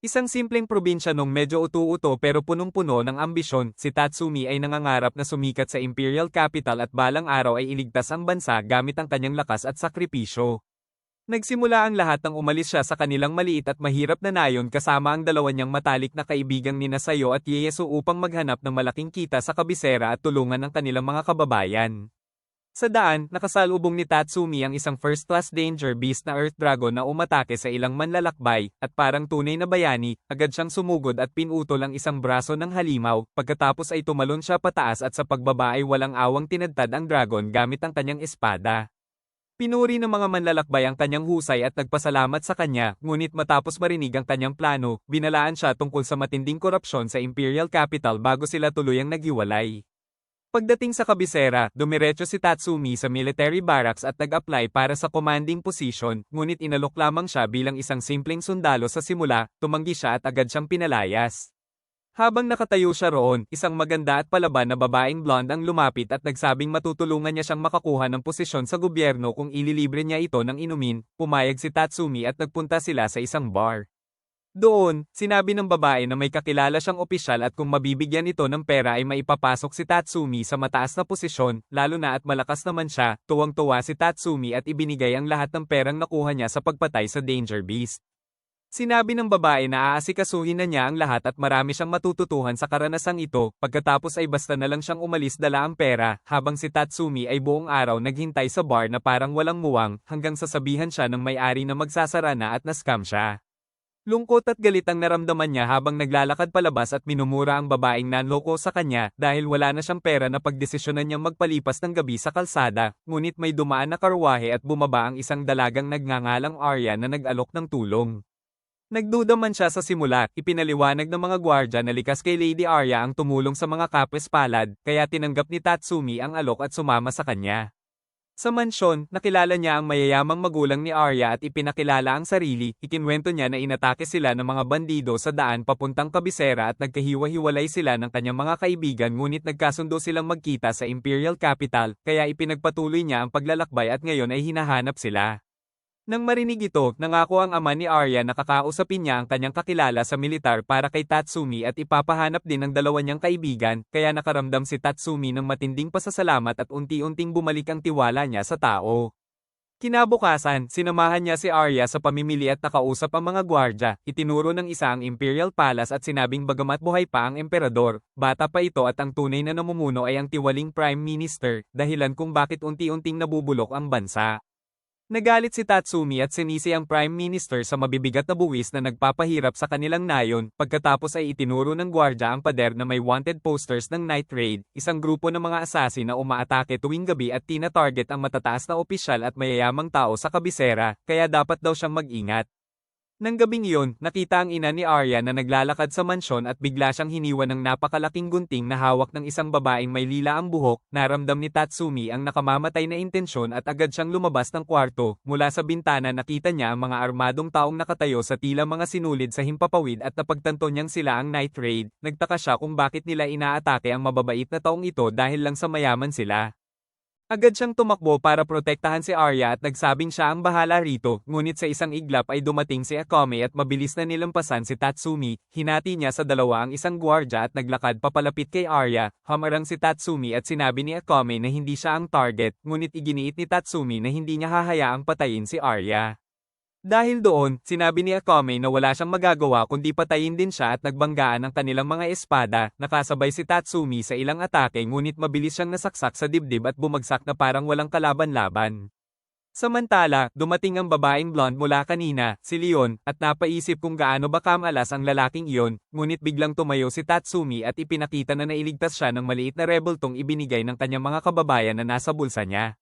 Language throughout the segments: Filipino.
Isang simpleng probinsya nung medyo utu-uto pero punong-puno ng ambisyon, si Tatsumi ay nangangarap na sumikat sa Imperial Capital at balang araw ay iligtas ang bansa gamit ang kanyang lakas at sakripisyo. Nagsimula ang lahat nang umalis siya sa kanilang maliit at mahirap na nayon kasama ang dalawa niyang matalik na kaibigang nina Sayo at Ieyasu upang maghanap ng malaking kita sa kabisera at tulungan ang kanilang mga kababayan. Sa daan, nakasalubong ni Tatsumi ang isang first-class danger beast na Earth Dragon na umatake sa ilang manlalakbay, at parang tunay na bayani, agad siyang sumugod at pinutol ang isang braso ng halimaw, pagkatapos ay tumalon siya pataas at sa pagbaba ay walang awang tinadtad ang dragon gamit ang kanyang espada. Pinuri ng mga manlalakbay ang kanyang husay at nagpasalamat sa kanya, ngunit matapos marinig ang kanyang plano, binalaan siya tungkol sa matinding korupsyon sa Imperial Capital bago sila tuluyang naghiwalay. Pagdating sa kabisera, dumiretso si Tatsumi sa military barracks at nag-apply para sa commanding position, ngunit inalok lamang siya bilang isang simpleng sundalo sa simula, tumanggi siya at agad siyang pinalayas. Habang nakatayo siya roon, isang maganda at palaban na babaeng blonde ang lumapit at nagsabing matutulungan niya siyang makakuha ng posisyon sa gobyerno kung ililibre niya ito ng inumin. Pumayag si Tatsumi at nagpunta sila sa isang bar. Doon, sinabi ng babae na may kakilala siyang opisyal at kung mabibigyan ito ng pera ay maipapasok si Tatsumi sa mataas na posisyon, lalo na at malakas naman siya. Tuwang-tuwa si Tatsumi at ibinigay ang lahat ng perang nakuha niya sa pagpatay sa Danger Beast. Sinabi ng babae na aasikasuhin na niya ang lahat at marami siyang matututuhan sa karanasang ito, pagkatapos ay basta na lang siyang umalis dala ang pera, habang si Tatsumi ay buong araw naghintay sa bar na parang walang muwang, hanggang sasabihan siya ng may-ari na magsasara na at na-scam siya. Lungkot at galit ang naramdaman niya habang naglalakad palabas at minumura ang babaeng nanloko sa kanya dahil wala na siyang pera na pagdesisyonan niyang magpalipas ng gabi sa kalsada, ngunit may dumaan na karwahe at bumaba ang isang dalagang nagngangalang Arya na nag-alok ng tulong. Nagduda man siya sa simula, ipinaliwanag ng mga gwardya na likas kay Lady Arya ang tumulong sa mga kapres palad, kaya tinanggap ni Tatsumi ang alok at sumama sa kanya. Sa mansyon, nakilala niya ang mayayamang magulang ni Arya at ipinakilala ang sarili, ikinwento niya na inatake sila ng mga bandido sa daan papuntang kabisera at nagkahiwa-hiwalay sila ng kanyang mga kaibigan ngunit nagkasundo silang magkita sa Imperial Capital, kaya ipinagpatuloy niya ang paglalakbay at ngayon ay hinahanap sila. Nang marinig ito, nangako ang ama ni Arya na kakausapin niya ang kanyang kakilala sa militar para kay Tatsumi at ipapahanap din ng dalawa niyang kaibigan, kaya nakaramdam si Tatsumi ng matinding pasasalamat at unti-unting bumalik ang tiwala niya sa tao. Kinabukasan, sinamahan niya si Arya sa pamimili at nakausap ang mga gwardya, itinuro ng isa ang Imperial Palace at sinabing bagamat buhay pa ang emperador, bata pa ito at ang tunay na namumuno ay ang tiwaling Prime Minister, dahilan kung bakit unti-unting nabubulok ang bansa. Nagalit si Tatsumi at sinisi ang Prime Minister sa mabibigat na buwis na nagpapahirap sa kanilang nayon, pagkatapos ay itinuro ng gwardya ang pader na may wanted posters ng Night Raid, isang grupo ng mga assassin na umaatake tuwing gabi at tina-target ang matataas na opisyal at mayayamang tao sa kabisera, kaya dapat daw siyang mag-ingat. Nang gabing iyon, nakita ang ina ni Arya na naglalakad sa mansyon at bigla siyang hiniwan ng napakalaking gunting na hawak ng isang babaeng may lila ang buhok. Naramdam ni Tatsumi ang nakamamatay na intensyon at agad siyang lumabas ng kwarto. Mula sa bintana nakita niya ang mga armadong taong nakatayo sa tila mga sinulid sa himpapawid at napagtanto niyang sila ang Night Raid. Nagtaka siya kung bakit nila inaatake ang mababait na taong ito dahil lang sa mayaman sila. Agad siyang tumakbo para protektahan si Arya at nagsabing siya ang bahala rito, ngunit sa isang iglap ay dumating si Akame at mabilis na nilampasan si Tatsumi, hinati niya sa dalawa ang isang gwardya at naglakad papalapit kay Arya, hamarang si Tatsumi at sinabi ni Akame na hindi siya ang target, ngunit iginiit ni Tatsumi na hindi niya hahayaang patayin si Arya. Dahil doon, sinabi ni Akame na wala siyang magagawa kundi patayin din siya at nagbanggaan ang kanilang mga espada, nakasabay si Tatsumi sa ilang atake ngunit mabilis siyang nasaksak sa dibdib at bumagsak na parang walang kalaban-laban. Samantala, dumating ang babaeng blonde mula kanina, si Leon, at napaisip kung gaano ba kamalas ang lalaking iyon, ngunit biglang tumayo si Tatsumi at ipinakita na nailigtas siya ng maliit na rebeltong ibinigay ng kanyang mga kababayan na nasa bulsa niya.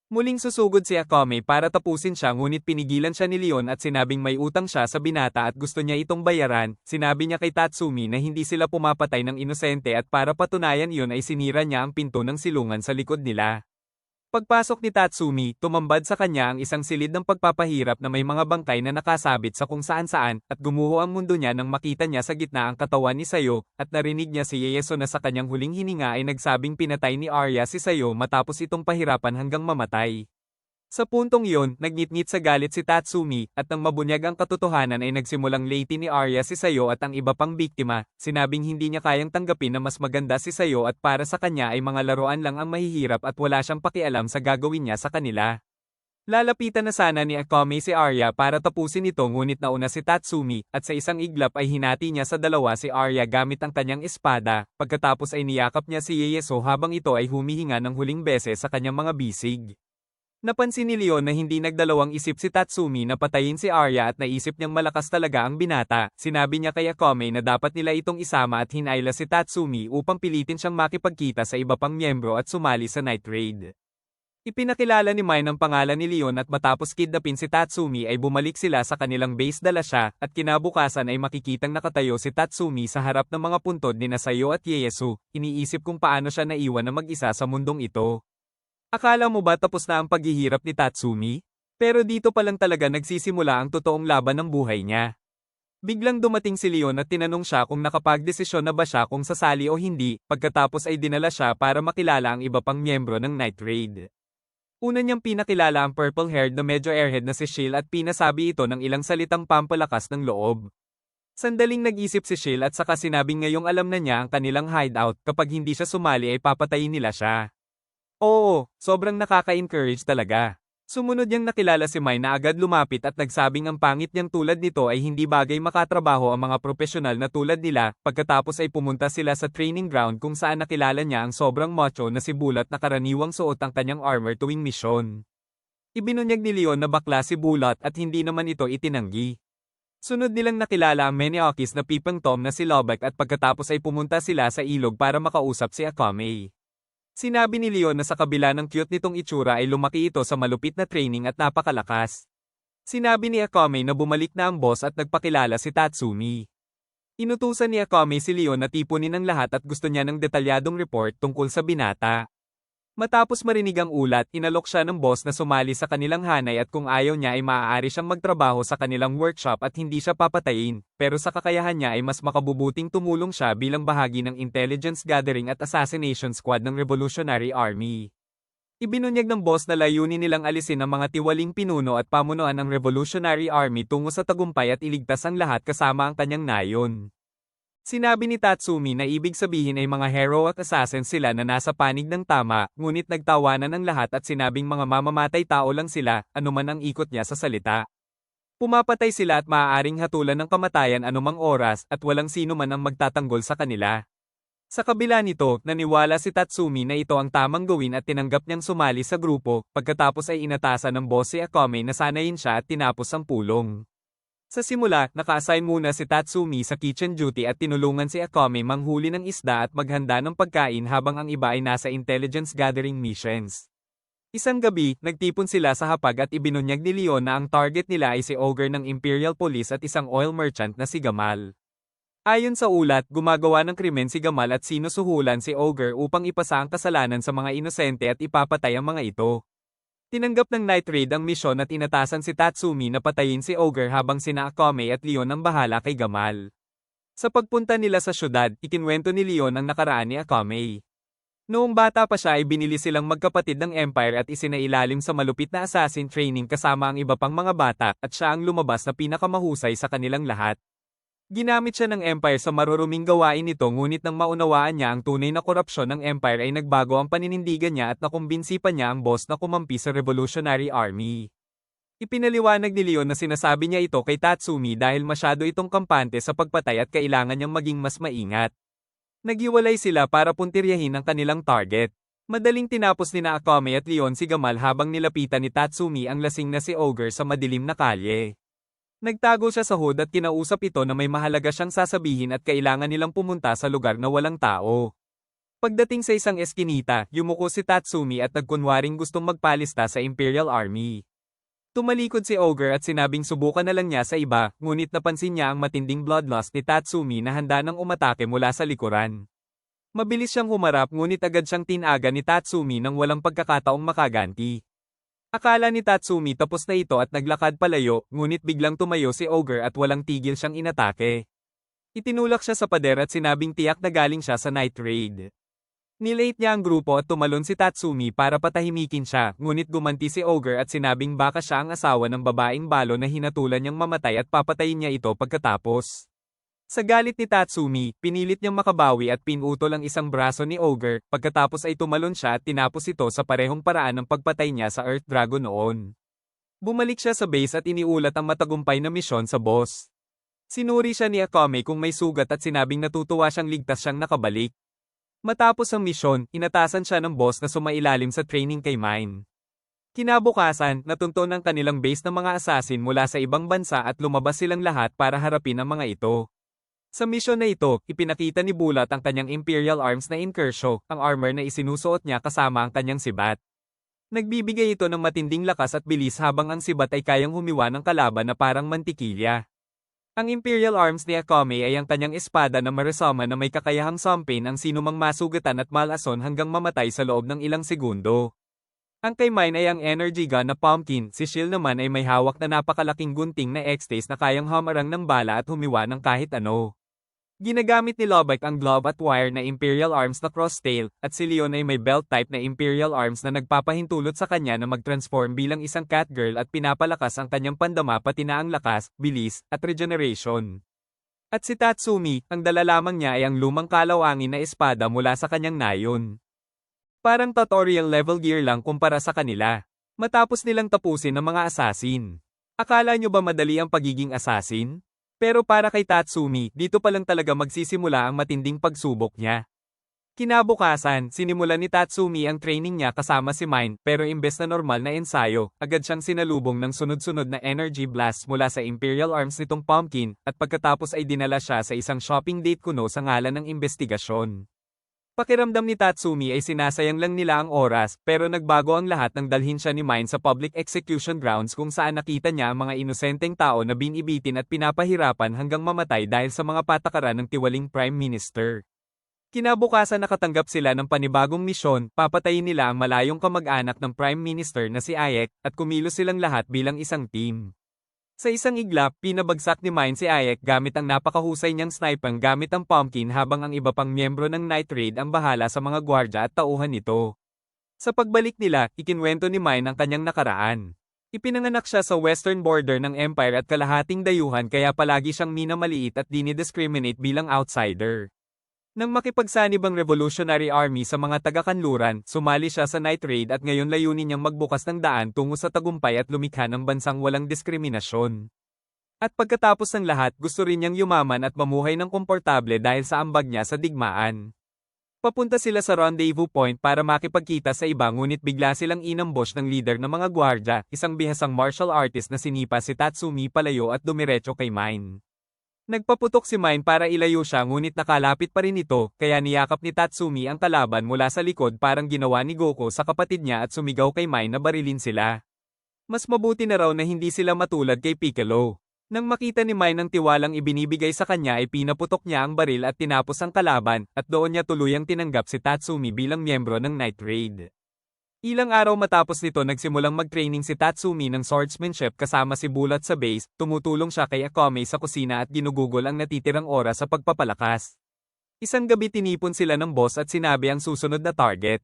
Muling susugod si Akame para tapusin siya ngunit pinigilan siya ni Leon at sinabing may utang siya sa binata at gusto niya itong bayaran. Sinabi niya kay Tatsumi na hindi sila pumapatay ng inosente at para patunayan iyon ay sinira niya ang pinto ng silungan sa likod nila. Pagpasok ni Tatsumi, tumambad sa kanya ang isang silid ng pagpapahirap na may mga bangkay na nakasabit sa kung saan-saan, at gumuho ang mundo niya nang makita niya sa gitna ang katawan ni Sayo, at narinig niya si Ieyasu na sa kanyang huling hininga ay nagsabing pinatay ni Arya si Sayo matapos itong pahirapan hanggang mamatay. Sa puntong iyon, nagngit-ngit sa galit si Tatsumi, at nang mabunyag ang katotohanan ay nagsimulang lati ni Arya si Sayo at ang iba pang biktima, sinabing hindi niya kayang tanggapin na mas maganda si Sayo at para sa kanya ay mga laruan lang ang mahihirap at wala siyang pakialam sa gagawin niya sa kanila. Lalapitan na sana ni Akame si Arya para tapusin ito ngunit nauna si Tatsumi, at sa isang iglap ay hinati niya sa dalawa si Arya gamit ang kanyang espada, pagkatapos ay niyakap niya si Ieyasu habang ito ay humihinga ng huling beses sa kanyang mga bisig. Napansin ni Leon na hindi nagdalawang isip si Tatsumi na patayin si Arya at naisip niyang malakas talaga ang binata. Sinabi niya kay Akame na dapat nila itong isama at hinayla si Tatsumi upang pilitin siyang makipagkita sa iba pang miyembro at sumali sa night raid. Ipinakilala ni Mai ang pangalan ni Leon at matapos kidnapin si Tatsumi ay bumalik sila sa kanilang base dala siya at kinabukasan ay makikitang nakatayo si Tatsumi sa harap ng mga puntod ni Sayo at Ieyasu. Iniisip kung paano siya naiwan na mag-isa sa mundong ito. Akala mo ba tapos na ang paghihirap ni Tatsumi? Pero dito pa lang talaga nagsisimula ang totoong laban ng buhay niya. Biglang dumating si Leon at tinanong siya kung nakapagdesisyon na ba siya kung sasali o hindi, pagkatapos ay dinala siya para makilala ang iba pang miyembro ng Night Raid. Una niyang pinakilala ang purple-haired na medyo airhead na si Shield at pinasabi ito ng ilang salitang pampalakas ng loob. Sandaling nag-isip si Shield at saka sinabing ngayong alam na niya ang kanilang hideout, kapag hindi siya sumali ay papatayin nila siya. Oo, sobrang nakaka-encourage talaga. Sumunod niyang nakilala si Mai na agad lumapit at nagsabing ang pangit niyang tulad nito ay hindi bagay makatrabaho ang mga profesional na tulad nila, pagkatapos ay pumunta sila sa training ground kung saan nakilala niya ang sobrang macho na si Bulat na karaniwang suot ang kanyang armor tuwing misyon. Ibinunyag ni Leon na bakla si Bulat at hindi naman ito itinanggi. Sunod nilang nakilala ang Meniakis na pipang Tom na si Lobak at pagkatapos ay pumunta sila sa ilog para makausap si Akame. Sinabi ni Leon na sa kabila ng cute nitong itsura ay lumaki ito sa malupit na training at napakalakas. Sinabi ni Akame na bumalik na ang boss at nagpakilala si Tatsumi. Inutusan ni Akame si Leon na tipunin ang lahat at gusto niya ng detalyadong report tungkol sa binata. Matapos marinig ang ulat, inalok siya ng boss na sumali sa kanilang hanay at kung ayaw niya ay maaari siyang magtrabaho sa kanilang workshop at hindi siya papatayin, pero sa kakayahan niya ay mas makabubuting tumulong siya bilang bahagi ng intelligence gathering at assassination squad ng Revolutionary Army. Ibinunyag ng boss na layunin nilang alisin ang mga tiwaling pinuno at pamunuan ng Revolutionary Army tungo sa tagumpay at iligtas ang lahat kasama ang kanyang nayon. Sinabi ni Tatsumi na ibig sabihin ay mga heroic assassins sila na nasa panig ng tama, ngunit nagtawanan ng lahat at sinabing mga mamamatay tao lang sila, anuman ang ikot niya sa salita. Pumapatay sila at maaaring hatulan ng kamatayan anumang oras at walang sino man ang magtatanggol sa kanila. Sa kabila nito, naniwala si Tatsumi na ito ang tamang gawin at tinanggap niyang sumali sa grupo, pagkatapos ay inatasan ng boss si Akame na sanayin siya at tinapos ang pulong. Sa simula, naka-assign muna si Tatsumi sa kitchen duty at tinulungan si Akame manghuli ng isda at maghanda ng pagkain habang ang iba ay nasa intelligence gathering missions. Isang gabi, nagtipon sila sa hapag at ibinunyag ni Leon na ang target nila ay si Ogre ng Imperial Police at isang oil merchant na si Gamal. Ayon sa ulat, gumagawa ng krimen si Gamal at sinusuhulan si Ogre upang ipasa ang kasalanan sa mga inosente at ipapatay ang mga ito. Tinanggap ng Night Raid ang misyon at inatasan si Tatsumi na patayin si Ogre habang sina Akame at Leon ang bahala kay Gamal. Sa pagpunta nila sa syudad, ikinwento ni Leon ang nakaraan ni Akame. Noong bata pa siya ay binili silang magkapatid ng Empire at isinailalim sa malupit na assassin training kasama ang iba pang mga bata at siya ang lumabas na pinakamahusay sa kanilang lahat. Ginamit siya ng Empire sa maruruming gawain nito ngunit nang maunawaan niya ang tunay na korupsyon ng Empire ay nagbago ang paninindigan niya at nakumbinsi pa niya ang boss na kumampi sa Revolutionary Army. Ipinaliwanag ni Leon na sinasabi niya ito kay Tatsumi dahil masyado itong kampante sa pagpatay at kailangan niyang maging mas maingat. Naghiwalay sila para puntiryahin ang kanilang target. Madaling tinapos ni Akame at Leon si Gamal habang nilapitan ni Tatsumi ang lasing na si Ogre sa madilim na kalye. Nagtago siya sa hood at kinausap ito na may mahalaga siyang sasabihin at kailangan nilang pumunta sa lugar na walang tao. Pagdating sa isang eskinita, yumuko si Tatsumi at nagkunwaring gustong magpalista sa Imperial Army. Tumalikod si Ogre at sinabing subukan na lang niya sa iba, ngunit napansin niya ang matinding bloodlust ni Tatsumi na handa nang umatake mula sa likuran. Mabilis siyang humarap ngunit agad siyang tinaga ni Tatsumi nang walang pagkakataong makaganti. Akala ni Tatsumi tapos na ito at naglakad palayo, ngunit biglang tumayo si Ogre at walang tigil siyang inatake. Itinulak siya sa pader at sinabing tiyak na galing siya sa Night Raid. Nilate niya ang grupo at tumalon si Tatsumi para patahimikin siya, ngunit gumanti si Ogre at sinabing baka siya ang asawa ng babaeng balo na hinatulan niyang mamatay at papatayin niya ito pagkatapos. Sa galit ni Tatsumi, pinilit niyang makabawi at pinutol ang isang braso ni Ogre, pagkatapos ay tumalon siya at tinapos ito sa parehong paraan ng pagpatay niya sa Earth Dragon noon. Bumalik siya sa base at iniulat ang matagumpay na misyon sa boss. Sinuri siya ni Akame kung may sugat at sinabing natutuwa siyang ligtas siyang nakabalik. Matapos ang misyon, inatasan siya ng boss na sumailalim sa training kay Mine. Kinabukasan, natunto ng kanilang base ng mga assassin mula sa ibang bansa at lumabas silang lahat para harapin ang mga ito. Sa misyon na ito, ipinakita ni Bulat ang kanyang Imperial Arms na Inkersho, ang armor na isinusuot niya kasama ang kanyang sibat. Nagbibigay ito ng matinding lakas at bilis habang ang sibat ay kayang humiwa ng kalaban na parang mantikilya. Ang Imperial Arms ni Akame ay ang kanyang espada na marisama na may kakayahang sumpin ang sinumang masugatan at malason hanggang mamatay sa loob ng ilang segundo. Ang kay Mine ay ang energy gun na pumpkin, si Shield naman ay may hawak na napakalaking gunting na X-Taste na kayang hamarang ng bala at humiwa ng kahit ano. Ginagamit ni Lobak ang glove at wire na Imperial Arms na Crosstail, at si Leon ay may belt type na Imperial Arms na nagpapahintulot sa kanya na mag-transform bilang isang catgirl at pinapalakas ang kanyang pandama pati na ang lakas, bilis, at regeneration. At si Tatsumi, ang dala lamang niya ay ang lumang kalawangin na espada mula sa kanyang nayon. Parang tutorial level gear lang kumpara sa kanila. Matapos nilang tapusin ang mga assassin. Akala nyo ba madali ang pagiging assassin? Pero para kay Tatsumi, dito pa lang talaga magsisimula ang matinding pagsubok niya. Kinabukasan, sinimulan ni Tatsumi ang training niya kasama si Mine, pero imbes na normal na ensayo, agad siyang sinalubong ng sunod-sunod na energy blast mula sa Imperial Arms nitong pumpkin, at pagkatapos ay dinala siya sa isang shopping date kuno sa ngalan ng investigasyon. Pakiramdam ni Tatsumi ay sinasayang lang nila ang oras, pero nagbago ang lahat nang dalhin siya ni Mine sa public execution grounds kung saan nakita niya ang mga inosenteng tao na binibitin at pinapahirapan hanggang mamatay dahil sa mga patakaran ng tiwaling Prime Minister. Kinabukasan nakatanggap sila ng panibagong misyon, papatayin nila ang malayong kamag-anak ng Prime Minister na si Ayek, at kumilos silang lahat bilang isang team. Sa isang iglap, pinabagsak ni Mine si Ayek gamit ang napakahusay niyang sniping gamit ang pumpkin habang ang iba pang miyembro ng Night Raid ang bahala sa mga gwardya at tauhan nito. Sa pagbalik nila, ikinwento ni Mine ang kanyang nakaraan. Ipinanganak siya sa western border ng Empire at kalahating dayuhan kaya palagi siyang minamaliit at dinidiscriminate bilang outsider. Nang makipagsanib ang Revolutionary Army sa mga taga-kanluran, sumali siya sa Night Raid at ngayon layunin niyang magbukas ng daan tungo sa tagumpay at lumikha ng bansang walang diskriminasyon. At pagkatapos ng lahat, gusto rin niyang yumaman at mamuhay ng komportable dahil sa ambag niya sa digmaan. Papunta sila sa rendezvous point para makipagkita sa iba ngunit bigla silang inambush ng leader ng mga gwardya, isang bihasang martial artist na sinipa si Tatsumi palayo at dumiretso kay Mine. Nagpaputok si Mine para ilayo siya ngunit nakalapit pa rin ito, kaya niyakap ni Tatsumi ang kalaban mula sa likod parang ginawa ni Goku sa kapatid niya at sumigaw kay Mine na barilin sila. Mas mabuti na raw na hindi sila matulad kay Piccolo. Nang makita ni Mine ang tiwalang ibinibigay sa kanya ay pinaputok niya ang baril at tinapos ang kalaban, at doon niya tuluyang tinanggap si Tatsumi bilang miyembro ng Night Raid. Ilang araw matapos nito nagsimulang mag-training si Tatsumi ng swordsmanship kasama si Bulat sa base, tumutulong siya kay Akame sa kusina at ginugugol ang natitirang oras sa pagpapalakas. Isang gabi tinipon sila ng boss at sinabi ang susunod na target.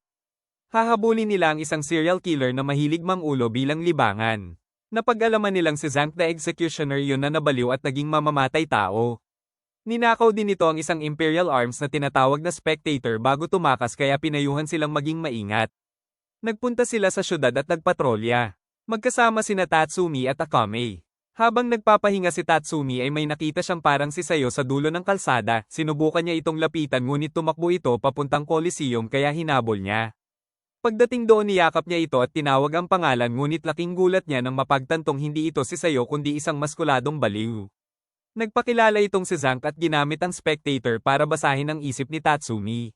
Hahabulin nila ang isang serial killer na mahilig mangulo bilang libangan. Napag-alaman nilang si Zank the Executioner yun na nabaliw at naging mamamatay tao. Ninakaw din ito ang isang Imperial Arms na tinatawag na Spectator bago tumakas kaya pinayuhan silang maging maingat. Nagpunta sila sa syudad at nagpatrolya. Magkasama sina Tatsumi at Akame. Habang nagpapahinga si Tatsumi ay may nakita siyang parang sisayo sa dulo ng kalsada, sinubukan niya itong lapitan ngunit tumakbo ito papuntang Coliseum kaya hinabol niya. Pagdating doon niyakap niya ito at tinawag ang pangalan ngunit laking gulat niya nang mapagtantong hindi ito sisayo kundi isang maskuladong baliw. Nagpakilala itong si Zank at ginamit ang Spectator para basahin ang isip ni Tatsumi.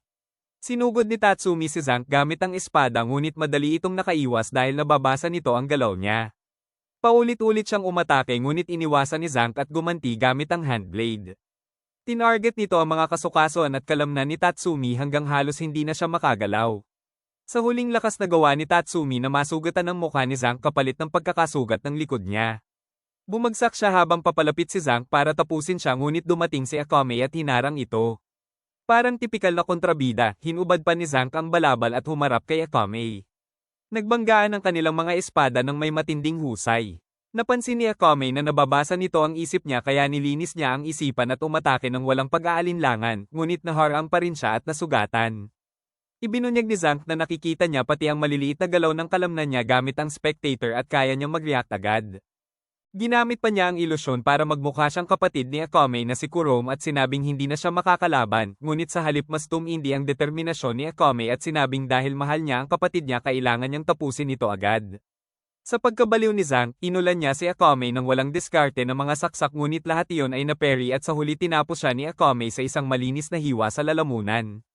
Sinugod ni Tatsumi si Zank gamit ang espada ngunit madali itong nakaiwas dahil nababasa nito ang galaw niya. Paulit-ulit siyang umatake ngunit iniwasan ni Zank at gumanti gamit ang handblade. Tinarget nito ang mga kasukasuan at kalamnan ni Tatsumi hanggang halos hindi na siya makagalaw. Sa huling lakas na gawa ni Tatsumi na masugatan ang mukha ni Zank kapalit ng pagkakasugat ng likod niya. Bumagsak siya habang papalapit si Zank para tapusin siya ngunit dumating si Akame at hinarang ito. Parang tipikal na kontrabida, hinubad pa ni Zank ang balabal at humarap kay Akame. Nagbanggaan ang kanilang mga espada ng may matinding husay. Napansin ni Akame na nababasa nito ang isip niya kaya nilinis niya ang isipan at umatake ng walang pag-aalinlangan, ngunit naharang pa rin siya at nasugatan. Ibinunyag ni Zank na nakikita niya pati ang maliliit na galaw ng kalamnan niya gamit ang spectator at kaya niyang mag-react agad. Ginamit pa niya ang ilusyon para magmukha siyang kapatid ni Akame na si Kurome at sinabing hindi na siya makakalaban, ngunit sa halip mas tumindi ang determinasyon ni Akame at sinabing dahil mahal niya ang kapatid niya kailangan niyang tapusin ito agad. Sa pagkabaliw ni Zank, inulan niya si Akame ng walang diskarte ng mga saksak ngunit lahat iyon ay naperi at sa huli tinapos siya ni Akame sa isang malinis na hiwa sa lalamunan.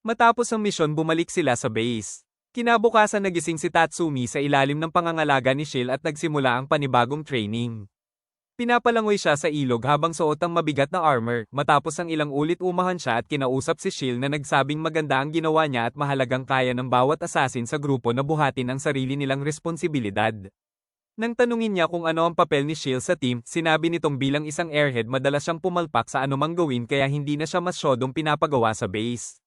Matapos ang misyon bumalik sila sa base. Kinabukasan nagising si Tatsumi sa ilalim ng pangangalaga ni Shield at nagsimula ang panibagong training. Pinapalangoy siya sa ilog habang suot ang mabigat na armor, matapos ang ilang ulit umahan siya at kinausap si Shield na nagsabing maganda ang ginawa niya at mahalagang kaya ng bawat assassin sa grupo na buhatin ang sarili nilang responsibilidad. Nang tanungin niya kung ano ang papel ni Shield sa team, sinabi nitong bilang isang airhead madalas siyang pumalpak sa anumang gawin kaya hindi na siya masyadong pinapagawa sa base.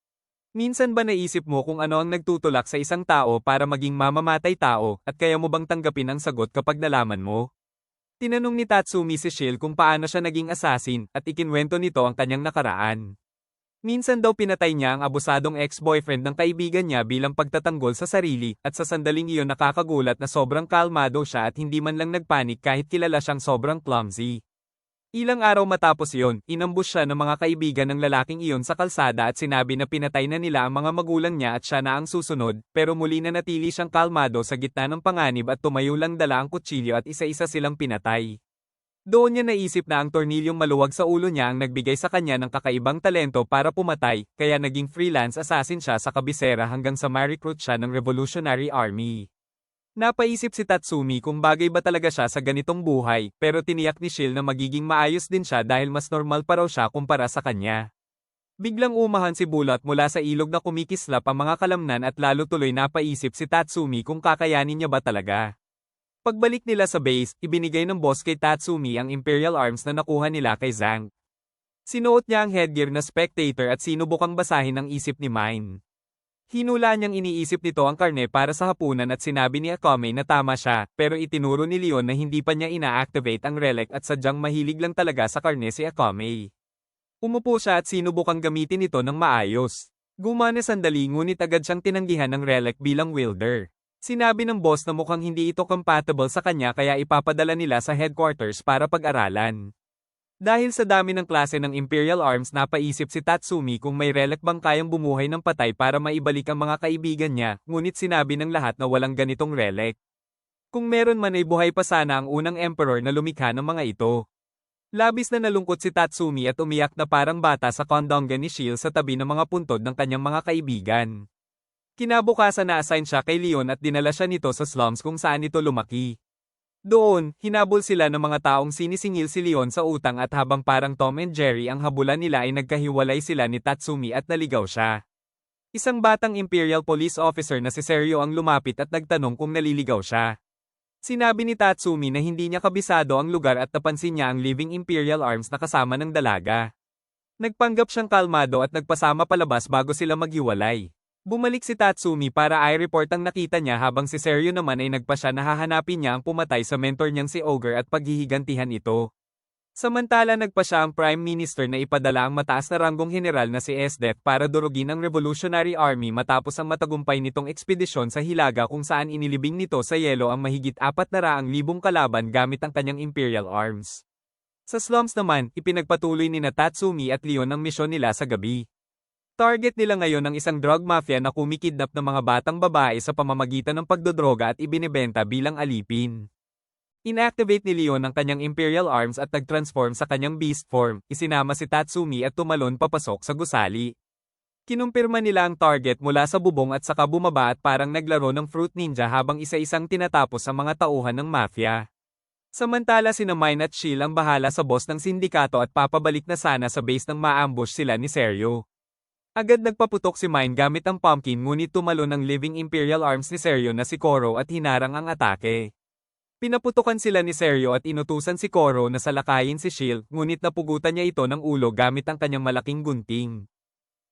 Minsan ba naisip mo kung ano ang nagtutulak sa isang tao para maging mamamatay tao, at kaya mo bang tanggapin ang sagot kapag nalaman mo? Tinanong ni Tatsumi si Shield kung paano siya naging assassin, at ikinwento nito ang kanyang nakaraan. Minsan daw pinatay niya ang abusadong ex-boyfriend ng kaibigan niya bilang pagtatanggol sa sarili, at sa sandaling iyon nakakagulat na sobrang kalmado siya at hindi man lang nagpanik kahit kilala siyang sobrang clumsy. Ilang araw matapos iyon, inambush siya ng mga kaibigan ng lalaking iyon sa kalsada at sinabi na pinatay na nila ang mga magulang niya at siya na ang susunod, pero muli na natili siyang kalmado sa gitna ng panganib at tumayo lang dala ang kutsilyo at isa-isa silang pinatay. Doon niya naisip na ang tornilyong maluwag sa ulo niya ang nagbigay sa kanya ng kakaibang talento para pumatay, kaya naging freelance assassin siya sa kabisera hanggang sa ma-recruit siya ng Revolutionary Army. Napaisip si Tatsumi kung bagay ba talaga siya sa ganitong buhay, pero tiniyak ni Shield na magiging maayos din siya dahil mas normal pa raw siya kumpara sa kanya. Biglang umahan si Bulat mula sa ilog na kumikislap ang mga kalamnan at lalo tuloy napaisip si Tatsumi kung kakayanin niya ba talaga. Pagbalik nila sa base, ibinigay ng boss kay Tatsumi ang Imperial Arms na nakuha nila kay Zank. Sinuot niya ang headgear na spectator at sinubukang basahin ang isip ni Mine. Hinula niyang iniisip nito ang karne para sa hapunan at sinabi ni Akame na tama siya, pero itinuro ni Leon na hindi pa niya ina-activate ang relic at sadyang mahilig lang talaga sa karne si Akame. Umupo siya at sinubukang gamitin ito ng maayos. Gumana sandali ngunit agad siyang tinanggihan ng relic bilang wielder. Sinabi ng boss na mukhang hindi ito compatible sa kanya kaya ipapadala nila sa headquarters para pag-aralan. Dahil sa dami ng klase ng Imperial Arms napaisip si Tatsumi kung may relic bang kayang bumuhay ng patay para maibalik ang mga kaibigan niya, ngunit sinabi ng lahat na walang ganitong relic. Kung meron man ay buhay pa sana ang unang emperor na lumikha ng mga ito. Labis na nalungkot si Tatsumi at umiyak na parang bata sa kondongan ni Shield sa tabi ng mga puntod ng kanyang mga kaibigan. Kinabukasan na-assign siya kay Leon at dinala siya nito sa slums kung saan ito lumaki. Doon, hinabol sila ng mga taong sinisingil si Leon sa utang at habang parang Tom and Jerry ang habulan nila ay nagkahiwalay sila ni Tatsumi at naligaw siya. Isang batang Imperial Police Officer na si Seryo ang lumapit at nagtanong kung naliligaw siya. Sinabi ni Tatsumi na hindi niya kabisado ang lugar at napansin niya ang living Imperial Arms na kasama ng dalaga. Nagpanggap siyang kalmado at nagpasama palabas bago sila maghiwalay. Bumalik si Tatsumi para i-report ang nakita niya habang si Seryo naman ay nagpasya na hahanapin niya ang pumatay sa mentor niyang si Ogre at paghihigantihan ito. Samantala nagpa siya ang Prime Minister na ipadala ang mataas na ranggong general na si Esdeath para durugin ang Revolutionary Army matapos ang matagumpay nitong ekspedisyon sa Hilaga kung saan inilibing nito sa yelo ang mahigit 400,000 kalaban gamit ang kanyang Imperial Arms. Sa slums naman, ipinagpatuloy ni Tatsumi at Leon ang misyon nila sa gabi. Target nila ngayon ang isang drug mafia na kumikidnap ng mga batang babae sa pamamagitan ng pagdodroga at ibinebenta bilang alipin. Inactivate ni Leon ang kanyang Imperial Arms at nag-transform sa kanyang beast form, isinama si Tatsumi at tumalon papasok sa gusali. Kinumpirma nila ang target mula sa bubong at saka bumaba at parang naglaro ng Fruit Ninja habang isa-isang tinatapos ang mga tauhan ng mafia. Samantala sina Mine at Shield ang bahala sa boss ng sindikato at papabalik na sana sa base nang ma-ambush sila ni Seryo. Agad nagpaputok si Mine gamit ang pumpkin ngunit tumalon ang living Imperial Arms ni Seryo na si Koro at hinarang ang atake. Pinaputukan sila ni Seryo at inutusan si Koro na salakayin si Shield ngunit napugutan niya ito ng ulo gamit ang kanyang malaking gunting.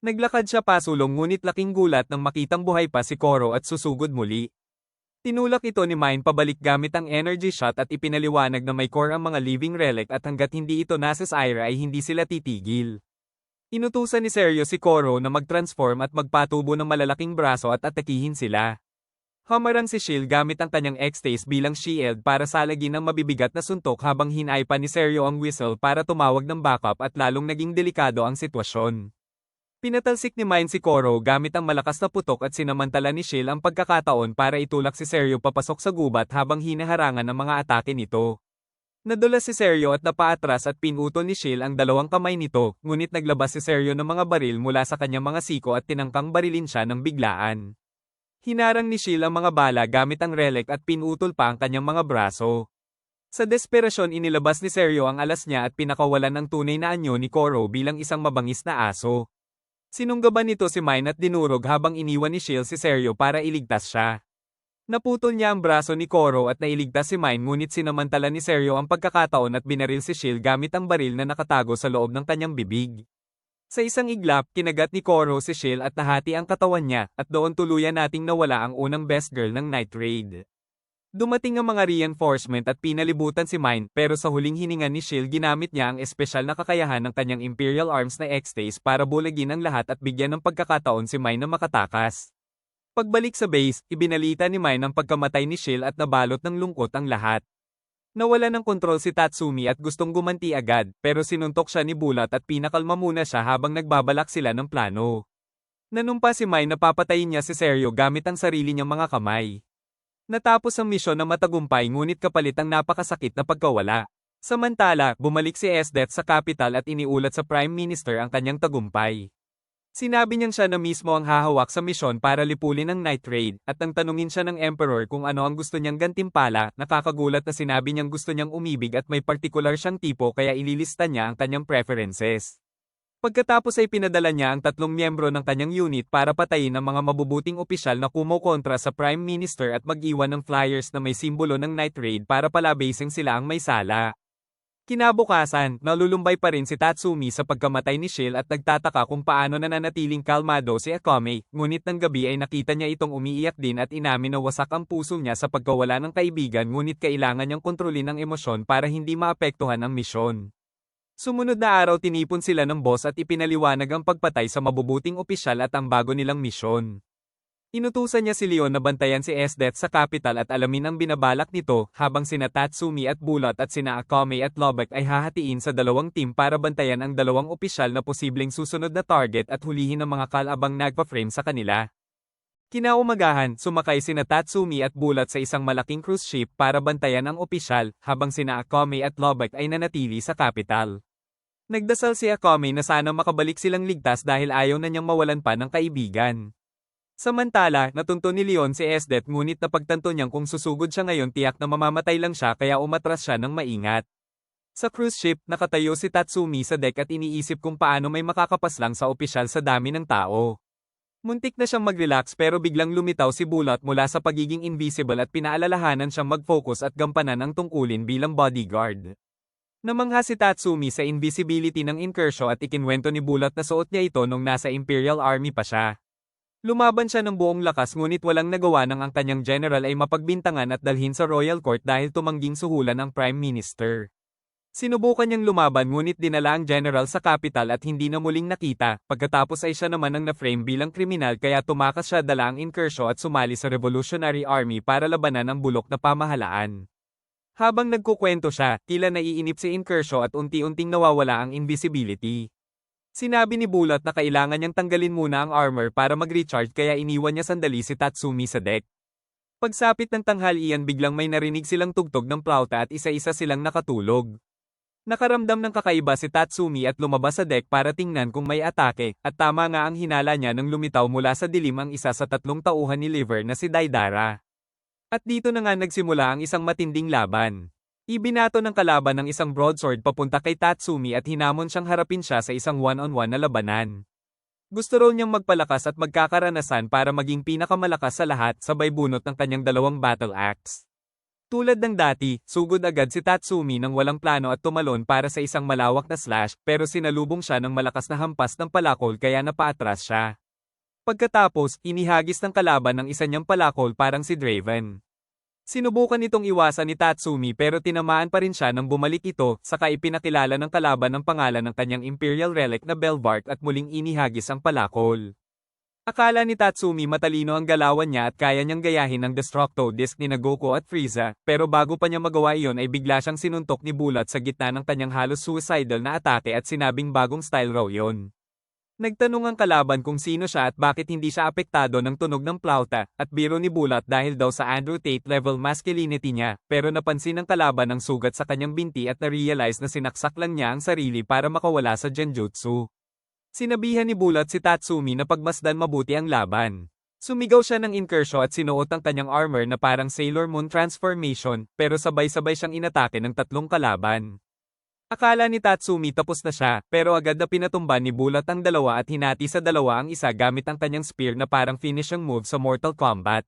Naglakad siya pasulong ngunit laking gulat nang makitang buhay pa si Koro at susugod muli. Tinulak ito ni Mine pabalik gamit ang energy shot at ipinaliwanag na may core ang mga living relic at hanggat hindi ito nasa Syra ay hindi sila titigil. Inutusan ni Seryo si Koro na mag-transform at magpatubo ng malalaking braso at atakihin sila. Humarang si Shield gamit ang kanyang X-Taste bilang shield para salagin ang mabibigat na suntok habang hinay pa ni Seryo ang whistle para tumawag ng backup at lalong naging delikado ang sitwasyon. Pinatalsik ni Mine si Koro gamit ang malakas na putok at sinamantala ni Shield ang pagkakataon para itulak si Seryo papasok sa gubat habang hinaharangan ang mga atake nito. Nadulas si Seryo at napaatras at pinutol ni Shield ang dalawang kamay nito, ngunit naglabas si Seryo ng mga baril mula sa kanyang mga siko at tinangkang barilin siya ng biglaan. Hinarang ni Shield ang mga bala gamit ang relic at pinutol pa ang kanyang mga braso. Sa desperasyon inilabas ni Seryo ang alas niya at pinakawalan ng tunay na anyo ni Koro bilang isang mabangis na aso. Sinunggaban nito si Mine at dinurog habang iniwan ni Shield si Seryo para iligtas siya. Naputol niya ang braso ni Koro at nailigtas si Mine ngunit sinamantala ni Seryo ang pagkakataon at binaril si Shield gamit ang baril na nakatago sa loob ng kanyang bibig. Sa isang iglap, kinagat ni Koro si Shield at nahati ang katawan niya at doon tuluyan nating nawala ang unang best girl ng Night Raid. Dumating ang mga reinforcement at pinalibutan si Mine pero sa huling hininga ni Shield ginamit niya ang espesyal na kakayahan ng kanyang Imperial Arms na X-Taste para bulagin ang lahat at bigyan ng pagkakataon si Mine na makatakas. Pagbalik sa base, ibinalita ni Mine ang pagkamatay ni Shield at nabalot ng lungkot ang lahat. Nawala ng kontrol si Tatsumi at gustong gumanti agad pero sinuntok siya ni Bulat at pinakalma muna siya habang nagbabalak sila ng plano. Nanumpa si Mine na papatayin niya si Seryo gamit ang sarili niyang mga kamay. Natapos ang misyon na matagumpay ngunit kapalit ang napakasakit na pagkawala. Samantala, bumalik si Esdet sa capital at iniulat sa Prime Minister ang kanyang tagumpay. Sinabi niyang siya na mismo ang hahawak sa misyon para lipulin ang Night Raid, at nang tanungin siya ng Emperor kung ano ang gusto niyang gantimpala, nakakagulat na sinabi niyang gusto niyang umibig at may partikular siyang tipo kaya ililista niya ang kanyang preferences. Pagkatapos ay pinadala niya ang 3 miyembro ng kanyang unit para patayin ang mga mabubuting opisyal na kumokontra sa Prime Minister at mag-iwan ng flyers na may simbolo ng Night Raid para palabasing sila ang may sala. Kinabukasan, nalulumbay pa rin si Tatsumi sa pagkamatay ni Shield at nagtataka kung paano nananatiling kalmado si Akame, ngunit ng gabi ay nakita niya itong umiiyak din at inamin na wasak ang puso niya sa pagkawala ng kaibigan ngunit kailangan niyang kontrolin ang emosyon para hindi maapektuhan ang misyon. Sumunod na araw tinipon sila ng boss at ipinaliwanag ang pagpatay sa mabubuting opisyal at ang bago nilang misyon. Inutusan niya si Leon na bantayan si Esdet sa capital at alamin ang binabalak nito, habang sina Tatsumi at Bulat at sina Akame at Lobek ay hahatiin sa 2 team para bantayan ang 2 opisyal na posibleng susunod na target at hulihin ang mga kalabang nagpa-frame sa kanila. Kinaumagahan, sumakay sina Tatsumi at Bulat sa isang malaking cruise ship para bantayan ang opisyal, habang sina Akame at Lobek ay nanatili sa capital. Nagdasal si Akame na sana makabalik silang ligtas dahil ayaw na niyang mawalan pa ng kaibigan. Samantala, natunto ni Leon si Esdet ngunit napagtanto niyang kung susugod siya ngayon tiyak na mamamatay lang siya kaya umatras siya ng maingat. Sa cruise ship, nakatayo si Tatsumi sa deck at iniisip kung paano may makakapaslang sa opisyal sa dami ng tao. Muntik na siyang mag-relax pero biglang lumitaw si Bulat mula sa pagiging invisible at pinaalalahanan siyang mag-focus at gampanan ang tungkulin bilang bodyguard. Namangha si Tatsumi sa invisibility ng Inkersho at ikinwento ni Bulat na suot niya ito nung nasa Imperial Army pa siya. Lumaban siya ng buong lakas ngunit walang nagawa nang ang kanyang general ay mapagbintangan at dalhin sa Royal Court dahil tumangging suhulan ang Prime Minister. Sinubukan niyang lumaban ngunit dinala ang general sa capital at hindi na muling nakita, pagkatapos ay siya naman ang na-frame bilang kriminal kaya tumakas siya dala ang Inkersho at sumali sa Revolutionary Army para labanan ang bulok na pamahalaan. Habang nagkukwento siya, tila naiinip si Inkersho at unti-unting nawawala ang invisibility. Sinabi ni Bulat na kailangan niyang tanggalin muna ang armor para mag-recharge kaya iniwan niya sandali si Tatsumi sa deck. Pagsapit ng tanghalian biglang may narinig silang tugtog ng plauta at isa-isa silang nakatulog. Nakaramdam ng kakaiba si Tatsumi at lumabas sa deck para tingnan kung may atake, at tama nga ang hinala niya nang lumitaw mula sa dilim ang isa sa 3 tauhan ni Liver na si Daidara. At dito na nga nagsimula ang isang matinding laban. Ibinato ng kalaban ng isang broadsword papunta kay Tatsumi at hinamon siyang harapin siya sa isang one-on-one na labanan. Gusto raw niyang magpalakas at magkakaranasan para maging pinakamalakas sa lahat sabay bunot ng kanyang 2 battle axe. Tulad ng dati, sugod agad si Tatsumi nang walang plano at tumalon para sa isang malawak na slash pero sinalubong siya ng malakas na hampas ng palakol kaya napaatras siya. Pagkatapos, inihagis ng kalaban ng isa niyang palakol parang si Draven. Sinubukan nitong iwasan ni Tatsumi pero tinamaan pa rin siya nang bumalik ito, saka ipinakilala ng kalaban ng pangalan ng kanyang Imperial Relic na Belvark at muling inihagis ang palakol. Akala ni Tatsumi matalino ang galawan niya at kaya niyang gayahin ang Destructo Disc ni Goku at Frieza, pero bago pa niya magawa iyon ay bigla siyang sinuntok ni Bulat sa gitna ng kanyang halos suicidal na atake at sinabing bagong style raw yon. Nagtanong ang kalaban kung sino siya at bakit hindi siya apektado ng tunog ng plauta, at biro ni Bulat dahil daw sa Andrew Tate level masculinity niya, pero napansin ng kalaban ang sugat sa kanyang binti at na-realize na sinaksak lang niya ang sarili para makawala sa genjutsu. Sinabihan ni Bulat si Tatsumi na pagmasdan mabuti ang laban. Sumigaw siya ng inkersyo at sinuot ang kanyang armor na parang Sailor Moon transformation, pero sabay-sabay siyang inatake ng tatlong kalaban. Akala ni Tatsumi tapos na siya, pero agad na pinatumba ni Bulat ang dalawa at hinati sa dalawa ang isa gamit ang kanyang spear na parang finishing move sa Mortal Kombat.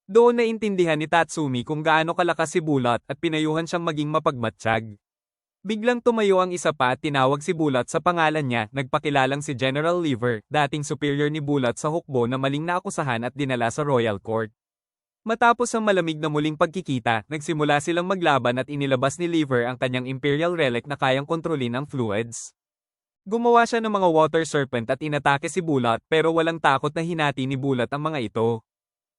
Doon naintindihan ni Tatsumi kung gaano kalakas si Bulat at pinayuhan siyang maging mapagmatsyag. Biglang tumayo ang isa pa at tinawag si Bulat sa pangalan niya, nagpakilalang si General Lever, dating superior ni Bulat sa hukbo na maling naakusahan at dinala sa Royal Court. Matapos ang malamig na muling pagkikita, nagsimula silang maglaban at inilabas ni Lever ang kanyang Imperial Relic na kayang kontrolin ang fluids. Gumawa siya ng mga water serpent at inatake si Bulat pero walang takot na hinati ni Bulat ang mga ito.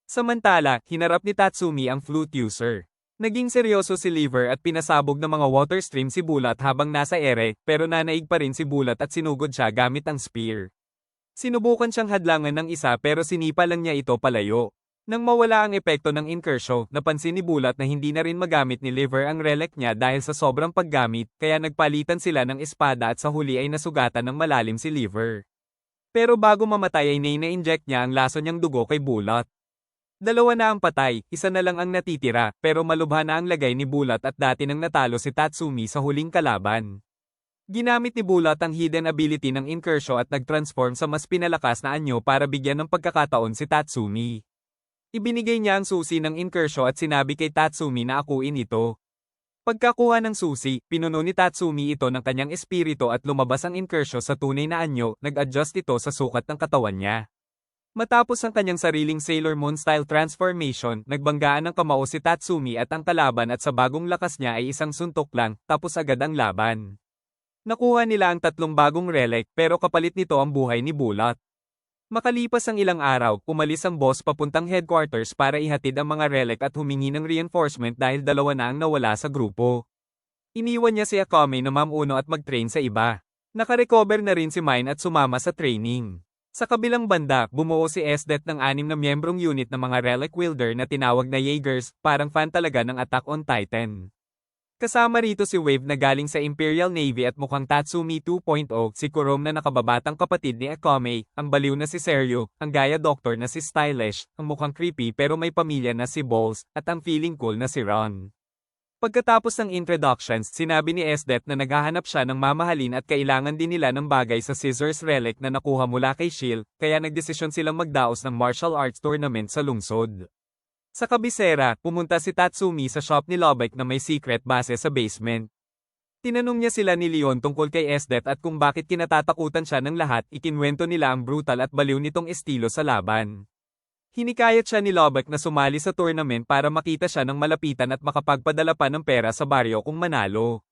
Samantala, hinarap ni Tatsumi ang flute user. Naging seryoso si Lever at pinasabog ng mga water stream si Bulat habang nasa ere, pero nanaig pa rin si Bulat at sinugod siya gamit ang spear. Sinubukan siyang hadlangan ng isa pero sinipa lang niya ito palayo. Nang mawala ang epekto ng inkersyo, napansin ni Bulat na hindi na rin magamit ni Lever ang relic niya dahil sa sobrang paggamit, kaya nagpalitan sila ng espada at sa huli ay nasugatan ng malalim si Lever. Pero bago mamatay ay na-inject niya ang laso niyang dugo kay Bulat. Dalawa na ang patay, isa na lang ang natitira, pero malubha na ang lagay ni Bulat at dati nang natalo si Tatsumi sa huling kalaban. Ginamit ni Bulat ang hidden ability ng inkersyo at nag-transform sa mas pinalakas na anyo para bigyan ng pagkakataon si Tatsumi. Ibinigay niya ang susi ng inkersyo at sinabi kay Tatsumi na akuin ito. Pagkakuha ng susi, pinuno ni Tatsumi ito ng kanyang espiritu at lumabas ang inkersyo sa tunay na anyo, nag-adjust ito sa sukat ng katawan niya. Matapos ang kanyang sariling Sailor Moon style transformation, nagbanggaan ng kamao si Tatsumi at ang kalaban at sa bagong lakas niya ay isang suntok lang, tapos agad ang laban. Nakuha nila ang tatlong bagong relic pero kapalit nito ang buhay ni Bulat. Makalipas ang ilang araw, umalis ang boss papuntang headquarters para ihatid ang mga relic at humingi ng reinforcement dahil dalawa na ang nawala sa grupo. Iniwan niya si Akame na mamuno at mag-train sa iba. Nakarecover na rin si Mine at sumama sa training. Sa kabilang banda, bumuo si SDET ng 6 na miyembrong unit ng mga relic wielder na tinawag na Jaegers, parang fan talaga ng Attack on Titan. Kasama rito si Wave na galing sa Imperial Navy at mukhang Tatsumi 2.0, si Kurom na nakababatang kapatid ni Akame, ang baliw na si Seryo, ang gaya doctor na si Stylish, ang mukhang creepy pero may pamilya na si Balls, at ang feeling cool na si Ron. Pagkatapos ng introductions, sinabi ni SDET na naghahanap siya ng mamahalin at kailangan din nila ng bagay sa Scissors Relic na nakuha mula kay Shield, kaya nagdesisyon silang magdaos ng martial arts tournament sa lungsod. Sa kabisera, pumunta si Tatsumi sa shop ni Lobek na may secret base sa basement. Tinanong niya sila ni Leon tungkol kay SDET at kung bakit kinatatakutan siya ng lahat, ikinwento nila ang brutal at baliw nitong estilo sa laban. Hinikayat siya ni Lobek na sumali sa tournament para makita siya ng malapitan at makapagpadala pa ng pera sa baryo kung manalo.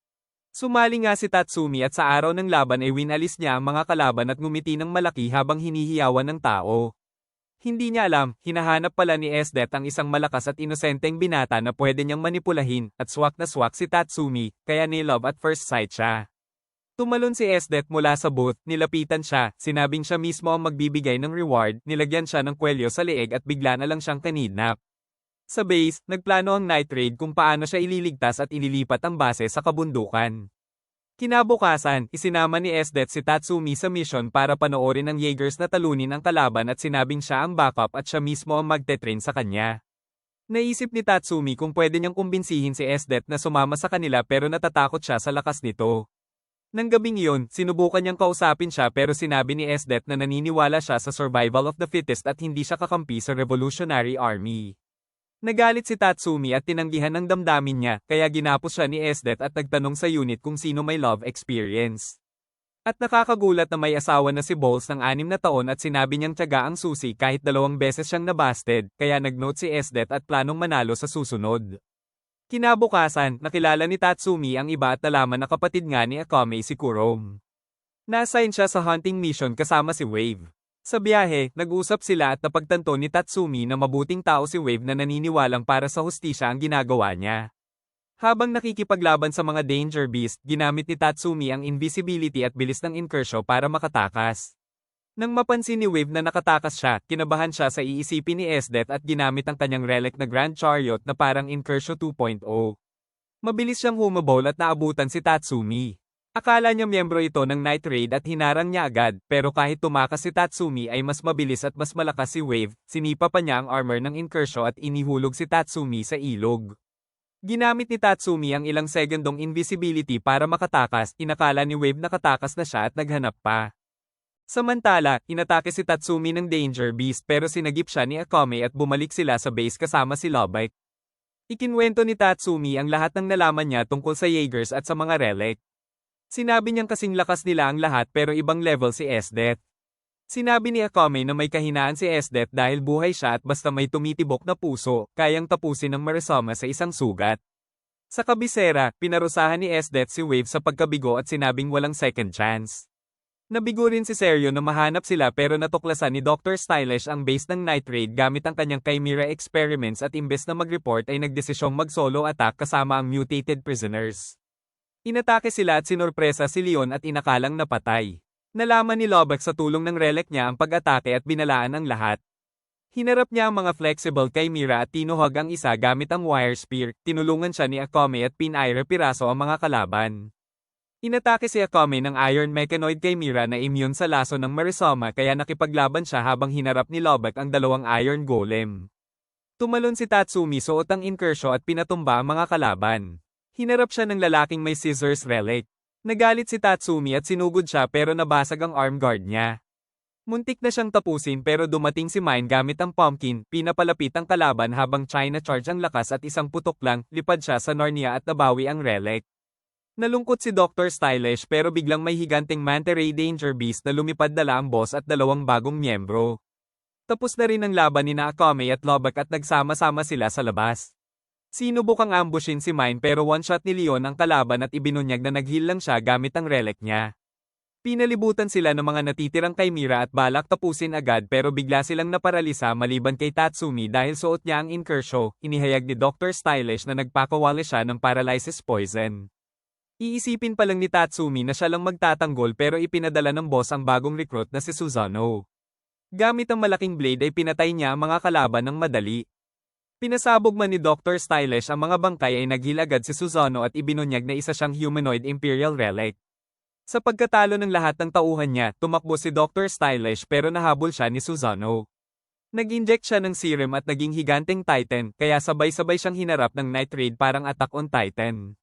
Sumali nga si Tatsumi at sa araw ng laban ay winalis niya ang mga kalaban at ngumiti ng malaki habang hinihiyawan ng tao. Hindi niya alam, hinahanap pala ni SDET ang isang malakas at inosenteng binata na pwede niyang manipulahin, at swak na swak si Tatsumi, kaya ni-love at first sight siya. Tumalon si SDET mula sa booth, nilapitan siya, sinabing siya mismo ang magbibigay ng reward, nilagyan siya ng kwelyo sa leeg at bigla na lang siyang kanidnap. Sa base, nagplano ang night raid kung paano siya ililigtas at ililipat ang base sa kabundukan. Kinabukasan, isinama ni SDET si Tatsumi sa mission para panoorin ang Jaegers na talunin ang kalaban at sinabing siya ang backup at siya mismo ang magte-train sa kanya. Naisip ni Tatsumi kung pwede niyang kumbinsihin si SDET na sumama sa kanila pero natatakot siya sa lakas nito. Nang gabing iyon, sinubukan niyang kausapin siya pero sinabi ni SDET na naniniwala siya sa survival of the fittest at hindi siya kakampi sa Revolutionary Army. Nagalit si Tatsumi at tinanggihan ng damdamin niya, kaya ginapos siya ni Esdet at nagtanong sa unit kung sino may love experience. At nakakagulat na may asawa na si Bowles ng 6 na taon at sinabi niyang tiyaga ang susi kahit 2 beses siyang nabasted, kaya nag-note si Esdet at planong manalo sa susunod. Kinabukasan, nakilala ni Tatsumi ang iba at nalaman na kapatid nga ni Akame si Kurom. Na-assign siya sa hunting mission kasama si Wave. Sa biyahe, nag-usap sila at napagtanto ni Tatsumi na mabuting tao si Wave na naniniwalang para sa hustisya ang ginagawa niya. Habang nakikipaglaban sa mga danger beast, ginamit ni Tatsumi ang invisibility at bilis ng Inkersho para makatakas. Nang mapansin ni Wave na nakatakas siya, kinabahan siya sa iisipin ni Esdet at ginamit ang kanyang relic na Grand Chariot na parang Inkersho 2.0. Mabilis siyang humabol at naabutan si Tatsumi. Akala niya miyembro ito ng Night Raid at hinarang niya agad, pero kahit tumakas si Tatsumi ay mas mabilis at mas malakas si Wave, sinipa pa niya ang armor ng Inkersho at inihulog si Tatsumi sa ilog. Ginamit ni Tatsumi ang ilang segundong invisibility para makatakas, inakala ni Wave nakatakas na siya at naghanap pa. Samantala, inatake si Tatsumi ng Danger Beast pero sinagip siya ni Akame at bumalik sila sa base kasama si Lobike. Ikinwento ni Tatsumi ang lahat ng nalaman niya tungkol sa Jaegers at sa mga relic. Sinabi niyang kasing lakas nila ang lahat pero ibang level si Esdet. Sinabi ni Akame na may kahinaan si Esdet dahil buhay siya at basta may tumitibok na puso, kayang tapusin ng Marisama sa isang sugat. Sa kabisera, pinarusahan ni Esdet si Wave sa pagkabigo at sinabing walang second chance. Nabigo rin si Seryo na mahanap sila pero natuklasan ni Dr. Stylish ang base ng Night Raid gamit ang kanyang Chimera experiments at imbes na mag-report ay nagdesisyong mag-solo attack kasama ang mutated prisoners. Inatake sila at sinurpresa si Leon at inakalang napatay. Nalaman ni Lobak sa tulong ng relic niya ang pag-atake at binalaan ang lahat. Hinarap niya ang mga flexible Chimera at tinuhog ang isa gamit ang wire spear, tinulungan siya ni Akame at pinaire-piraso ang mga kalaban. Inatake si Akame ng Iron Mechanoid Chimera na immune sa laso ng Marisama kaya nakipaglaban siya habang hinarap ni Lobak ang 2 Iron Golem. Tumalon si Tatsumi suot ang Inkersho at pinatumba ang mga kalaban. Hinarap siya ng lalaking may scissors relic. Nagalit si Tatsumi at sinugod siya pero nabasag ang arm guard niya. Muntik na siyang tapusin pero dumating si Mine gamit ang pumpkin, pinapalapit ang kalaban habang China charge ang lakas at isang putok lang, lipad siya sa Narnia at nabawi ang relic. Nalungkot si Dr. Stylish pero biglang may higanting Manta Ray Danger Beast na lumipad dala ang boss at 2 bagong miyembro. Tapos na rin ang laban ni Akame at Lobak at nagsama-sama sila sa labas. Sinubok ang ambushin si Mine pero one-shot ni Leon ang kalaban at ibinunyag na nag-heal lang siya gamit ang relic niya. Pinalibutan sila ng mga natitirang Chimera at balak tapusin agad pero bigla silang naparalisa maliban kay Tatsumi dahil suot niya ang Inkersho, inihayag ni Dr. Stylish na nagpakawala siya ng paralysis poison. Iisipin pa lang ni Tatsumi na siya lang magtatanggol pero ipinadala ng boss ang bagong recruit na si Susano. Gamit ang malaking blade ay pinatay niya ang mga kalaban ng madali. Pinasabog man ni Dr. Stylish ang mga bangkay ay naghil agad si Susano at ibinunyag na isa siyang humanoid Imperial relic. Sa pagkatalo ng lahat ng tauhan niya, tumakbo si Dr. Stylish pero nahabol siya ni Susano. Nag-inject siya ng serum at naging higanteng Titan, kaya sabay-sabay siyang hinarap ng Night Raid parang Attack on Titan.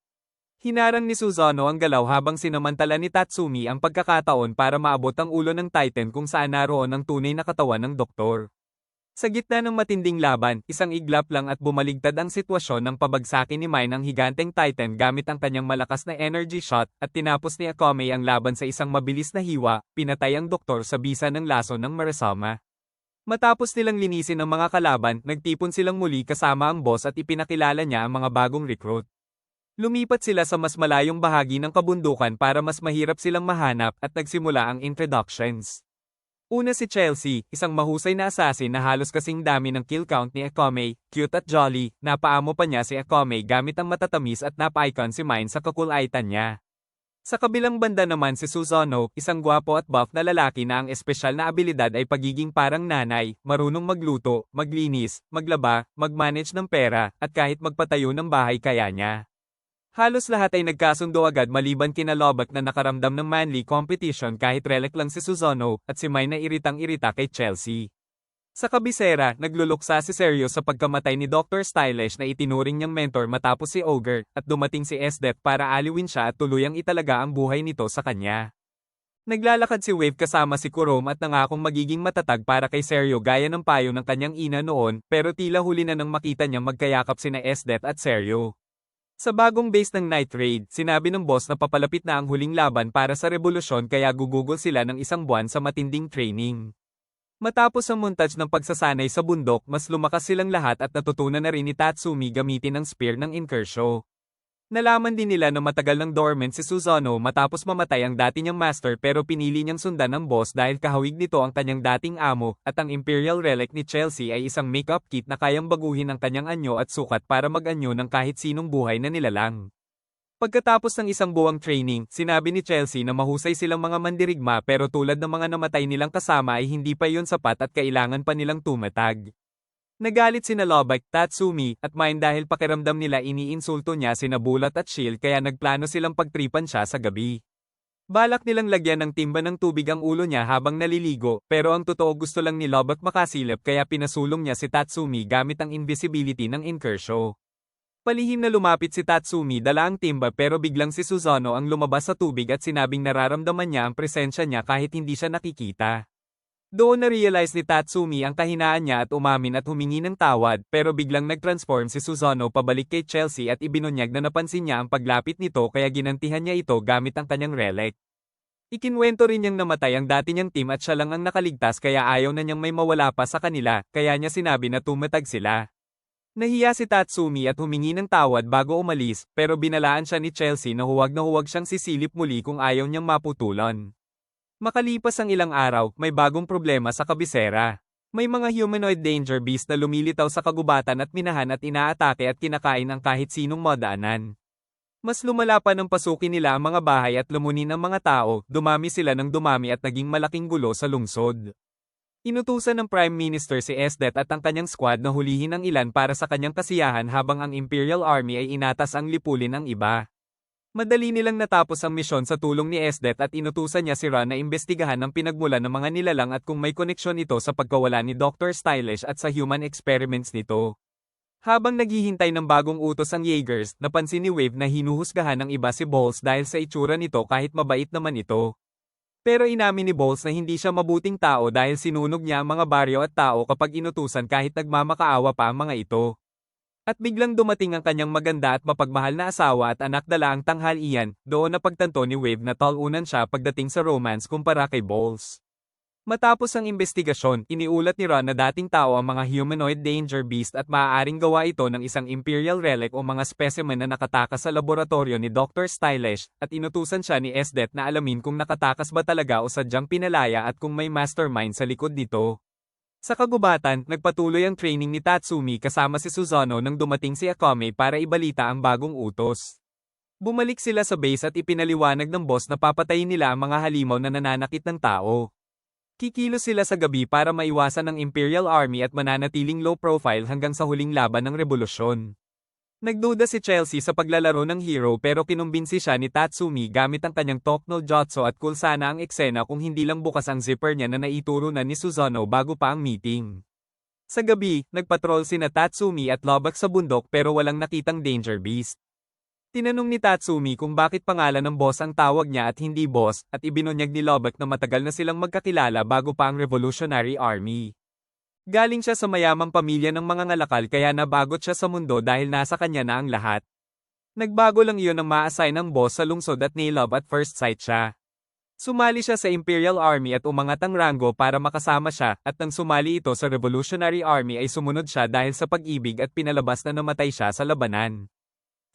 Hinarang ni Susano ang galaw habang sinamantala ni Tatsumi ang pagkakataon para maabot ang ulo ng Titan kung saan naroon ang tunay na katawan ng doktor. Sa gitna ng matinding laban, isang iglap lang at bumaligtad ang sitwasyon ng pabagsakin ni Mine ang higanteng Titan gamit ang kanyang malakas na energy shot at tinapos ni Akame ang laban sa isang mabilis na hiwa, pinatay ang doktor sa bisa ng laso ng Marisama. Matapos nilang linisin ang mga kalaban, nagtipon silang muli kasama ang boss at ipinakilala niya ang mga bagong recruit. Lumipat sila sa mas malayong bahagi ng kabundukan para mas mahirap silang mahanap at nagsimula ang introductions. Una si Chelsea, isang mahusay na assassin na halos kasing dami ng kill count ni Akame, cute at jolly, napaamo pa niya si Akame gamit ang matatamis at napa-icon si Mine sa kakulaitan niya. Sa kabilang banda naman si Susano, isang gwapo at buff na lalaki na ang espesyal na abilidad ay pagiging parang nanay, marunong magluto, maglinis, maglaba, mag-manage ng pera, at kahit magpatayo ng bahay kaya niya. Halos lahat ay nagkasundo agad maliban kina Lobak na nakaramdam ng manly competition kahit relic lang si Susano at si Mine na iritang-irita kay Chelsea. Sa kabisera, nagluluksa si Seryo sa pagkamatay ni Dr. Stylish na itinuring niyang mentor matapos si Ogre at dumating si Esdet para aliwin siya at tuluyang italaga ang buhay nito sa kanya. Naglalakad si Wave kasama si Kurom at nangakong magiging matatag para kay Seryo gaya ng payo ng kanyang ina noon, pero tila huli na nang makita niyang magkayakap sina Esdet at Seryo. Sa bagong base ng Night Raid, sinabi ng boss na papalapit na ang huling laban para sa revolusyon kaya gugugol sila ng isang buwan sa matinding training. Matapos ang montage ng pagsasanay sa bundok, mas lumakas silang lahat at natutunan na rin ni Tatsumi gamitin ang spear ng Inkersho. Nalaman din nila na matagal ng dormant si Susanoo matapos mamatay ang dati niyang master pero pinili niyang sundan ng boss dahil kahawig nito ang kanyang dating amo, at ang Imperial Relic ni Chelsea ay isang makeup kit na kayang baguhin ang kanyang anyo at sukat para mag-anyo ng kahit sinong buhay na nilalang. Pagkatapos ng isang buwang training, sinabi ni Chelsea na mahusay silang mga mandirigma pero tulad ng mga namatay nilang kasama ay hindi pa iyon sapat at kailangan pa nilang tumatag. Nagalit sina Lobak, Tatsumi, at Mine dahil pakiramdam nila iniinsulto niya sina Bulat at Shield kaya nagplano silang pagtripan siya sa gabi. Balak nilang lagyan ng timba ng tubig ang ulo niya habang naliligo, pero ang totoo gusto lang ni Lobak makasilip kaya pinasulong niya si Tatsumi gamit ang invisibility ng Inkersho. Palihim na lumapit si Tatsumi dala ang timba pero biglang si Susanoo ang lumabas sa tubig at sinabing nararamdaman niya ang presensya niya kahit hindi siya nakikita. Doon na-realize ni Tatsumi ang kahinaan niya at umamin at humingi ng tawad, pero biglang nag-transform si Susanoo pabalik kay Chelsea at ibinunyag na napansin niya ang paglapit nito kaya ginantihan niya ito gamit ang kanyang relic. Ikinwento rin niyang namatay ang dati niyang team at siya lang ang nakaligtas kaya ayaw na niyang may mawala pa sa kanila, kaya niya sinabi na tumatag sila. Nahiya si Tatsumi at humingi ng tawad bago umalis, pero binalaan siya ni Chelsea na huwag siyang sisilip muli kung ayaw niyang maputulan. Makalipas ang ilang araw, may bagong problema sa kabisera. May mga humanoid danger beast na lumilitaw sa kagubatan at minahan at inaatake at kinakain ang kahit sinong madaanan. Mas lumala pa ng pasukin nila ang mga bahay at lumunin ang mga tao, dumami sila ng dumami at naging malaking gulo sa lungsod. Inutusan ng Prime Minister si Esdet at ang kanyang squad na hulihin ang ilan para sa kanyang kasiyahan habang ang Imperial Army ay inatas ang lipulin ang iba. Madali nilang natapos ang misyon sa tulong ni Esdet at inutusan niya si Ron na imbestigahan ang pinagmulan ng mga nilalang at kung may koneksyon ito sa pagkawala ni Dr. Stylish at sa human experiments nito. Habang naghihintay ng bagong utos ang Jaegers, napansin ni Wave na hinuhusgahan ng iba si Balls dahil sa itsura nito kahit mabait naman ito. Pero inamin ni Balls na hindi siya mabuting tao dahil sinunog niya ang mga baryo at tao kapag inutusan kahit nagmamakaawa pa ang mga ito. At biglang dumating ang kanyang maganda at mapagmahal na asawa at anak dala ang tanghalian, doon napagtanto ni Wave na talunan siya pagdating sa romance kumpara kay Balls. Matapos ang investigasyon, iniulat ni Ron na dating tao ang mga humanoid danger beast at maaaring gawa ito ng isang Imperial Relic o mga specimen na nakatakas sa laboratorio ni Dr. Stylish, at inutusan siya ni Esdet na alamin kung nakatakas ba talaga o sadyang pinalaya at kung may mastermind sa likod nito. Sa kagubatan, nagpatuloy ang training ni Tatsumi kasama si Susanoo nang dumating si Akame para ibalita ang bagong utos. Bumalik sila sa base at ipinaliwanag ng boss na papatayin nila ang mga halimaw na nananakit ng tao. Kikilos sila sa gabi para maiwasan ng Imperial Army at mananatiling low profile hanggang sa huling laban ng revolusyon. Nagduda si Chelsea sa paglalaro ng hero pero kinumbinsi siya ni Tatsumi gamit ang kanyang Tokno Jutsu at cool sana ang eksena kung hindi lang bukas ang zipper niya na naituro na ni Susanoo bago pa ang meeting. Sa gabi, nagpatrol sina Tatsumi at Lobak sa bundok pero walang nakitang danger beast. Tinanong ni Tatsumi kung bakit pangalan ng boss ang tawag niya at hindi boss, at ibinunyag ni Lobak na matagal na silang magkakilala bago pa ang Revolutionary Army. Galing siya sa mayamang pamilya ng mga ngalakal kaya nabagot siya sa mundo dahil nasa kanya na ang lahat. Nagbago lang iyon ang ma-assign ng boss sa lungsod at ni-love at first sight siya. Sumali siya sa Imperial Army at umangat ang rango para makasama siya, at nang sumali ito sa Revolutionary Army ay sumunod siya dahil sa pag-ibig at pinalabas na namatay siya sa labanan.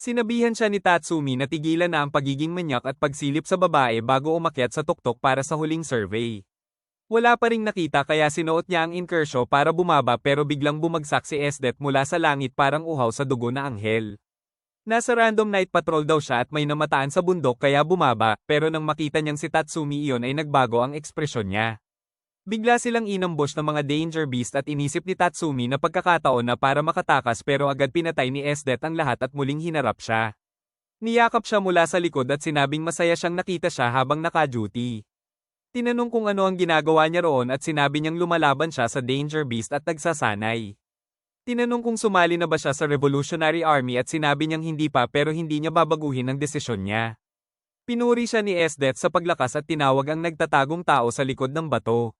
Sinabihan siya ni Tatsumi na tigilan na ang pagiging manyak at pagsilip sa babae bago umakyat sa tuktok para sa huling survey. Wala pa ring nakita kaya sinuot niya ang Inkersho para bumaba pero biglang bumagsak si Esdet mula sa langit parang uhaw sa dugo na anghel. Nasa random night patrol daw siya at may namataan sa bundok kaya bumaba, pero nang makita niyang si Tatsumi iyon ay nagbago ang ekspresyon niya. Bigla silang inambush ng mga danger beast at inisip ni Tatsumi na pagkakataon na para makatakas pero agad pinatay ni Esdet ang lahat at muling hinarap siya. Niyakap siya mula sa likod at sinabing masaya siyang nakita siya habang naka-duty. Tinanong kung ano ang ginagawa niya roon at sinabi niyang lumalaban siya sa danger beast at nagsasanay. Tinanong kung sumali na ba siya sa Revolutionary Army at sinabi niyang hindi pa pero hindi niya babaguhin ang desisyon niya. Pinuri siya ni Esdet sa paglakas at tinawag ang nagtatagong tao sa likod ng bato.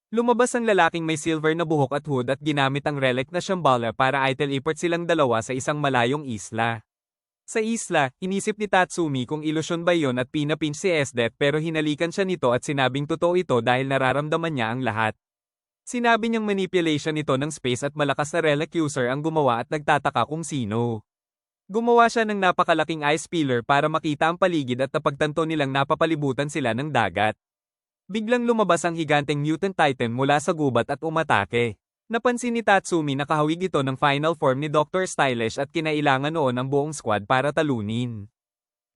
Lumabas ang lalaking may silver na buhok at hood at ginamit ang relic na Shambhala para i-teleport silang dalawa sa isang malayong isla. Sa isla, inisip ni Tatsumi kung ilusyon ba yon at pinapinch si Esdet pero hinalikan siya nito at sinabing totoo ito dahil nararamdaman niya ang lahat. Sinabi niyang manipulation ito ng space at malakas na relic user ang gumawa at nagtataka kung sino. Gumawa siya ng napakalaking ice pillar para makita ang paligid at napagtanto nilang napapalibutan sila ng dagat. Biglang lumabas ang higanteng mutant titan mula sa gubat at umatake. Napansin ni Tatsumi na kahawig ito ng final form ni Dr. Stylish at kinailangan noon ang buong squad para talunin.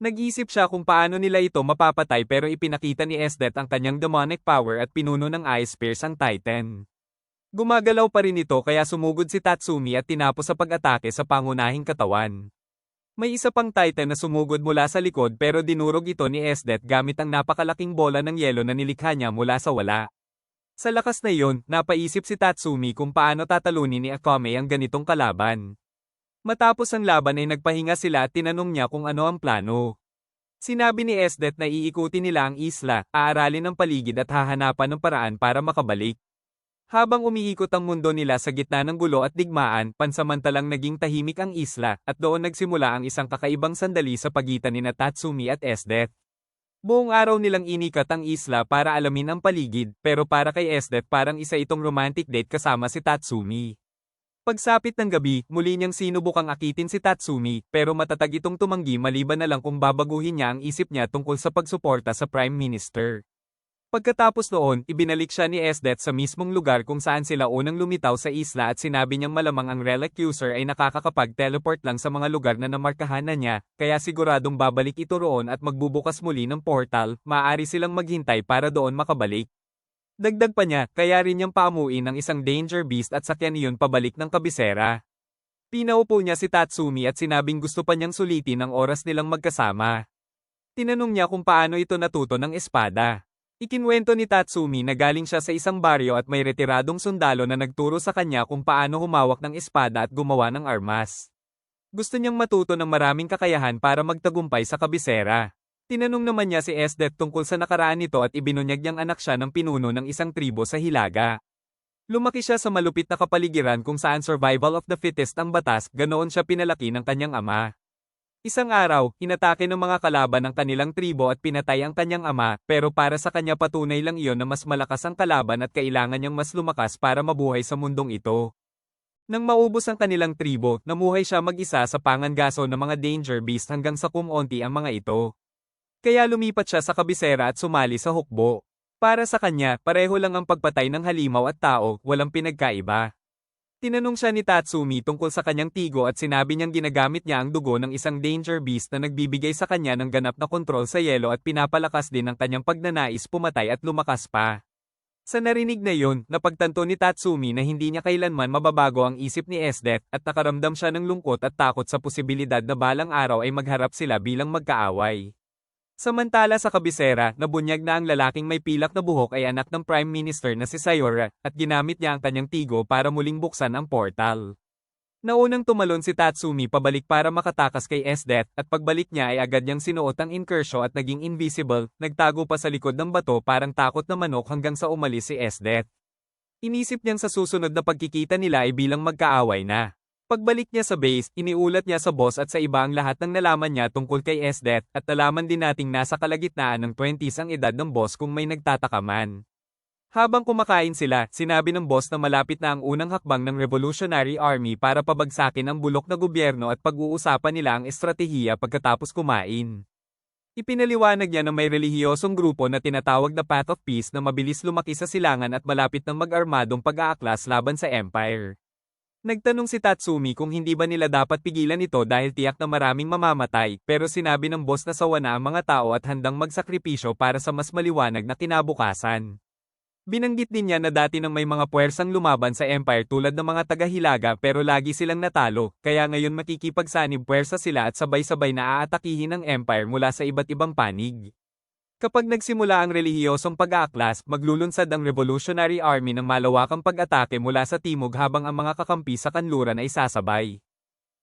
Nag-isip siya kung paano nila ito mapapatay pero ipinakita ni Esdet ang kanyang demonic power at pinuno ng Ice Spears ang Titan. Gumagalaw pa rin ito kaya sumugod si Tatsumi at tinapos sa pag-atake sa pangunahing katawan. May isa pang Titan na sumugod mula sa likod pero dinurog ito ni Esdet gamit ang napakalaking bola ng yelo na nilikha niya mula sa wala. Sa lakas na iyon, napaisip si Tatsumi kung paano tatalunin ni Akame ang ganitong kalaban. Matapos ang laban ay nagpahinga sila at tinanong niya kung ano ang plano. Sinabi ni Esdet na iikutin nila ang isla, aaralin ang paligid at hahanapan ng paraan para makabalik. Habang umiikot ang mundo nila sa gitna ng gulo at digmaan, pansamantalang naging tahimik ang isla, at doon nagsimula ang isang kakaibang sandali sa pagitan ni Tatsumi at Esdet. Buong araw nilang inikat ang isla para alamin ang paligid, pero para kay Esdet parang isa itong romantic date kasama si Tatsumi. Pagsapit ng gabi, muli niyang sinubukang akitin si Tatsumi, pero matatag itong tumanggi maliban na lang kung babaguhin niya ang isip niya tungkol sa pagsuporta sa Prime Minister. Pagkatapos noon, ibinalik siya ni Esdet sa mismong lugar kung saan sila unang lumitaw sa isla at sinabi niyang malamang ang relic user ay nakakakapag-teleport lang sa mga lugar na namarkahan na niya, kaya siguradong babalik ito roon at magbubukas muli ng portal, maaari silang maghintay para doon makabalik. Dagdag pa niya, kaya rin niyang paamuin ng isang danger beast at sakyan iyon pabalik ng kabisera. Pinaupo niya si Tatsumi at sinabing gusto pa niyang sulitin ang oras nilang magkasama. Tinanong niya kung paano ito natuto ng espada. Ikinwento ni Tatsumi na galing siya sa isang baryo at may retiradong sundalo na nagturo sa kanya kung paano humawak ng espada at gumawa ng armas. Gusto niyang matuto ng maraming kakayahan para magtagumpay sa kabisera. Tinanong naman niya si Esdet tungkol sa nakaraan nito at ibinunyag niyang anak siya ng pinuno ng isang tribo sa Hilaga. Lumaki siya sa malupit na kapaligiran kung saan survival of the fittest ang batas, ganoon siya pinalaki ng kanyang ama. Isang araw, inatake ng mga kalaban ang kanilang tribo at pinatay ang kanyang ama, pero para sa kanya patunay lang iyon na mas malakas ang kalaban at kailangan niyang mas lumakas para mabuhay sa mundong ito. Nang maubos ang kanilang tribo, namuhay siya mag-isa sa pangangaso ng mga danger beast hanggang sa kumonti ang mga ito. Kaya lumipat siya sa kabisera at sumali sa hukbo. Para sa kanya, pareho lang ang pagpatay ng halimaw at tao, walang pinagkaiba. Tinanong siya ni Tatsumi tungkol sa kanyang tigo at sinabi niyang ginagamit niya ang dugo ng isang danger beast na nagbibigay sa kanya ng ganap na kontrol sa yelo at pinapalakas din ang kanyang pagnanais pumatay at lumakas pa. Sa narinig na yun, napagtanto ni Tatsumi na hindi niya kailanman mababago ang isip ni Esdet at nakaramdam siya ng lungkot at takot sa posibilidad na balang araw ay magharap sila bilang magkaaway. Samantala sa kabisera, nabunyag na ang lalaking may pilak na buhok ay anak ng Prime Minister na si Sayora, at ginamit niya ang kanyang tigo para muling buksan ang portal. Naunang tumalon si Tatsumi pabalik para makatakas kay Esdet, at pagbalik niya ay agad niyang sinuot ang inkersyo at naging invisible, nagtago pa sa likod ng bato parang takot na manok hanggang sa umalis si Esdet. Inisip niyang sa susunod na pagkikita nila ay bilang magkaaway na. Pagbalik niya sa base, iniulat niya sa boss at sa iba ang lahat ng nalaman niya tungkol kay Esdet, at nalaman din nating nasa kalagitnaan ng 20s ang edad ng boss kung may nagtataka man. Habang kumakain sila, sinabi ng boss na malapit na ang unang hakbang ng Revolutionary Army para pabagsakin ang bulok na gobyerno at pag-uusapan nila ang estratehiya pagkatapos kumain. Ipinaliwanag niya na may relihiyosong grupo na tinatawag na Path of Peace na mabilis lumaki sa silangan at malapit ng mag-armadong pag-aaklas laban sa Empire. Nagtanong si Tatsumi kung hindi ba nila dapat pigilan ito dahil tiyak na maraming mamamatay, pero sinabi ng boss na sawa na ang mga tao at handang magsakripisyo para sa mas maliwanag na kinabukasan. Binanggit din niya na dati nang may mga puwersang lumaban sa Empire tulad ng mga taga-Hilaga pero lagi silang natalo, kaya ngayon makikipagsanib puwersa sila at sabay-sabay na aatakihin ng Empire mula sa iba't ibang panig. Kapag nagsimula ang relihiyosong pag-aaklas, maglulunsad ang Revolutionary Army ng malawakang pag-atake mula sa timog habang ang mga kakampi sa kanluran ay sasabay.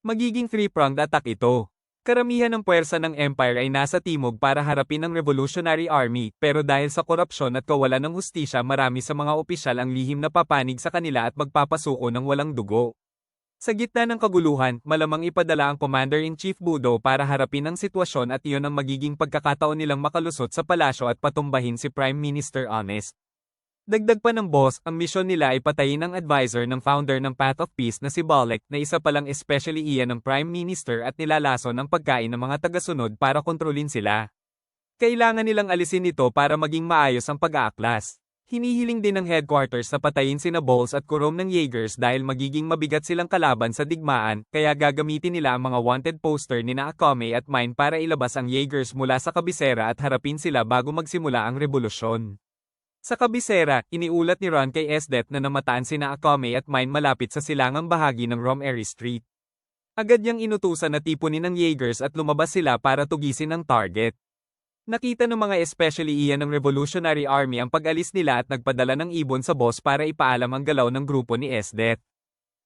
Magiging three-pronged attack ito. Karamihan ng puwersa ng Empire ay nasa timog para harapin ang Revolutionary Army, pero dahil sa korupsyon at kawalan ng hustisya marami sa mga opisyal ang lihim na papanig sa kanila at magpapasuko ng walang dugo. Sa gitna ng kaguluhan, malamang ipadala ang Commander-in-Chief Budo para harapin ang sitwasyon at iyon ang magiging pagkakataon nilang makalusot sa palasyo at patumbahin si Prime Minister Honest. Dagdag pa ng boss, ang misyon nila ay patayin ang advisor ng founder ng Path of Peace na si Bolek na isa palang especially iyan ng Prime Minister at nilalason ang pagkain ng mga tagasunod para kontrolin sila. Kailangan nilang alisin ito para maging maayos ang pag-aaklas. Hinihiling din ng headquarters na patayin sina Bowles at Kurom ng Jaegers dahil magiging mabigat silang kalaban sa digmaan, kaya gagamitin nila ang mga wanted poster ni na Akame at Mine para ilabas ang Jaegers mula sa kabisera at harapin sila bago magsimula ang revolusyon. Sa kabisera, iniulat ni Ron kay Esdet na namataan sina Akame at Mine malapit sa silangang bahagi ng Romeri Street. Agad niyang inutusan na tipunin ng Jaegers at lumabas sila para tugisin ang target. Nakita ng mga especially iyan ng Revolutionary Army ang pag-alis nila at nagpadala ng ibon sa boss para ipaalam ang galaw ng grupo ni Esdet.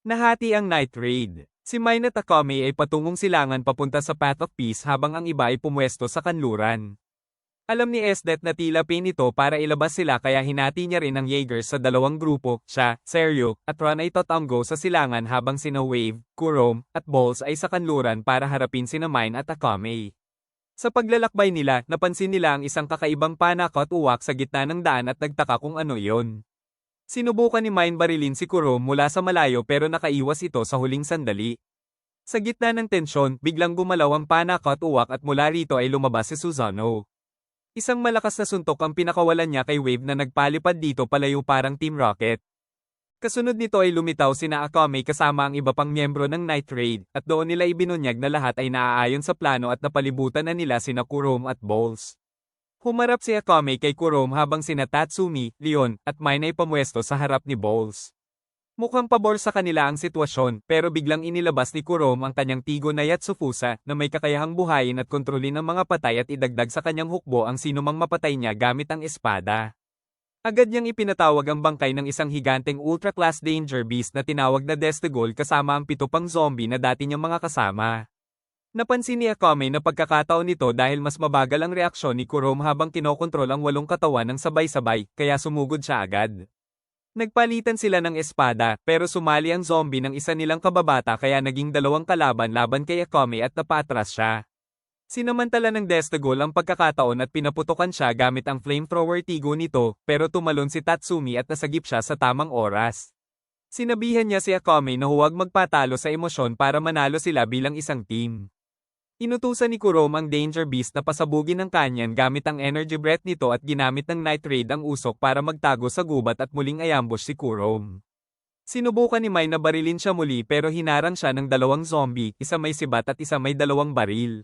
Nahati ang night raid. Si Mine at Akame ay patungong silangan papunta sa Path of Peace habang ang iba ay pumwesto sa kanluran. Alam ni Esdet na tila pain ito para ilabas sila kaya hinati niya rin ang Jaegers sa dalawang grupo, siya, Seryo, at Ron ay tatanggo sa silangan habang sina Wave, Kurom, at Bowles ay sa kanluran para harapin sina Mine at Akame. Sa paglalakbay nila, napansin nila ang isang kakaibang panakot uwak sa gitna ng daan at nagtaka kung ano iyon. Sinubukan ni Mine barilin si Kurom mula sa malayo pero nakaiwas ito sa huling sandali. Sa gitna ng tensyon, biglang gumalaw ang panakot uwak at mula rito ay lumabas si Susano. Isang malakas na suntok ang pinakawalan niya kay Wave na nagpalipad dito palayo parang Team Rocket. Kasunod nito ay lumitaw sina Akame kasama ang iba pang miyembro ng Night Raid, at doon nila ibinunyag na lahat ay naaayon sa plano at napalibutan na nila sina Kurom at Bowles. Humarap si Akame kay Kurom habang sina Tatsumi, Leon, at Mine ay pamwesto sa harap ni Bowles. Mukhang pabor sa kanila ang sitwasyon, pero biglang inilabas ni Kurom ang kanyang tigo na Yatsufusa na may kakayahang buhayin at kontrolin ang mga patay at idagdag sa kanyang hukbo ang sinumang mapatay niya gamit ang espada. Agad niyang ipinatawag ang bangkay ng isang higanteng ultra-class danger beast na tinawag na Destegol kasama ang 7 pang zombie na dati niyang mga kasama. Napansin ni Akame na pagkakataon nito dahil mas mabagal ang reaksyon ni Kurom habang kinokontrol ang 8 katawan ng sabay-sabay, kaya sumugod siya agad. Nagpalitan sila ng espada, pero sumali ang zombie ng isa nilang kababata kaya naging 2 kalaban laban kay Akame at napatras siya. Sinamantala ng Destegol ang pagkakataon at pinaputokan siya gamit ang flamethrower tigo nito, pero tumalon si Tatsumi at nasagip siya sa tamang oras. Sinabihan niya si Akame na huwag magpatalo sa emosyon para manalo sila bilang isang team. Inutusan ni Kurom ang Danger Beast na pasabugin ng kanyan gamit ang energy breath nito at ginamit ng Night Raid ang usok para magtago sa gubat at muling ayambush si Kurom. Sinubukan ni Mine na barilin siya muli pero hinarang siya ng 2 zombie, isa may sibat at isa may 2 baril.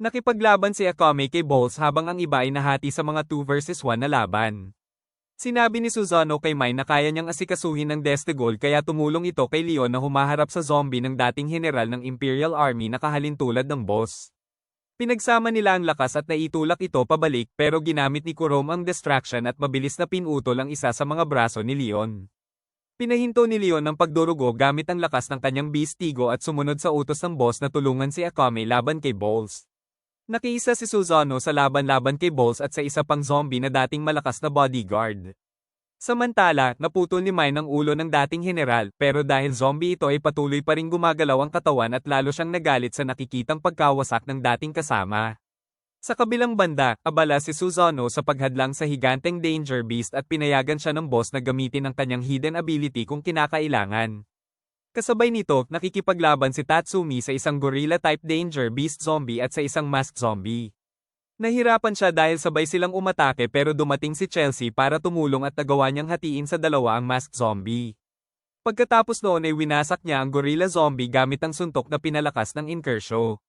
Nakipaglaban si Akame kay Bowles habang ang iba ay nahati sa mga 2 versus 1 na laban. Sinabi ni Susano kay Mine na kaya niyang asikasuhin ng Destegol kaya tumulong ito kay Leon na humaharap sa zombie ng dating general ng Imperial Army na kahalintulad ng boss. Pinagsama nila ang lakas at naitulak ito pabalik pero ginamit ni Kurom ang distraction at mabilis na pinutol ang isa sa mga braso ni Leon. Pinahinto ni Leon ang pagdurugo gamit ang lakas ng kanyang beast tigo at sumunod sa utos ng boss na tulungan si Akame laban kay Bowles. Nakiisa si Susano sa laban-laban kay Bowles at sa isa pang zombie na dating malakas na bodyguard. Samantala, naputol ni Mine ang ulo ng dating general, pero dahil zombie ito ay patuloy pa ring gumagalaw ang katawan at lalo siyang nagalit sa nakikitang pagkawasak ng dating kasama. Sa kabilang banda, abala si Susano sa paghadlang sa higanteng Danger Beast at pinayagan siya ng boss na gamitin ang kanyang hidden ability kung kinakailangan. Kasabay nito, nakikipaglaban si Tatsumi sa isang gorilla-type Danger Beast zombie at sa isang masked zombie. Nahirapan siya dahil sabay silang umatake pero dumating si Chelsea para tumulong at nagawa niyang hatiin sa 2 ang masked zombie. Pagkatapos noon ay winasak niya ang gorilla zombie gamit ang suntok na pinalakas ng Inkersho.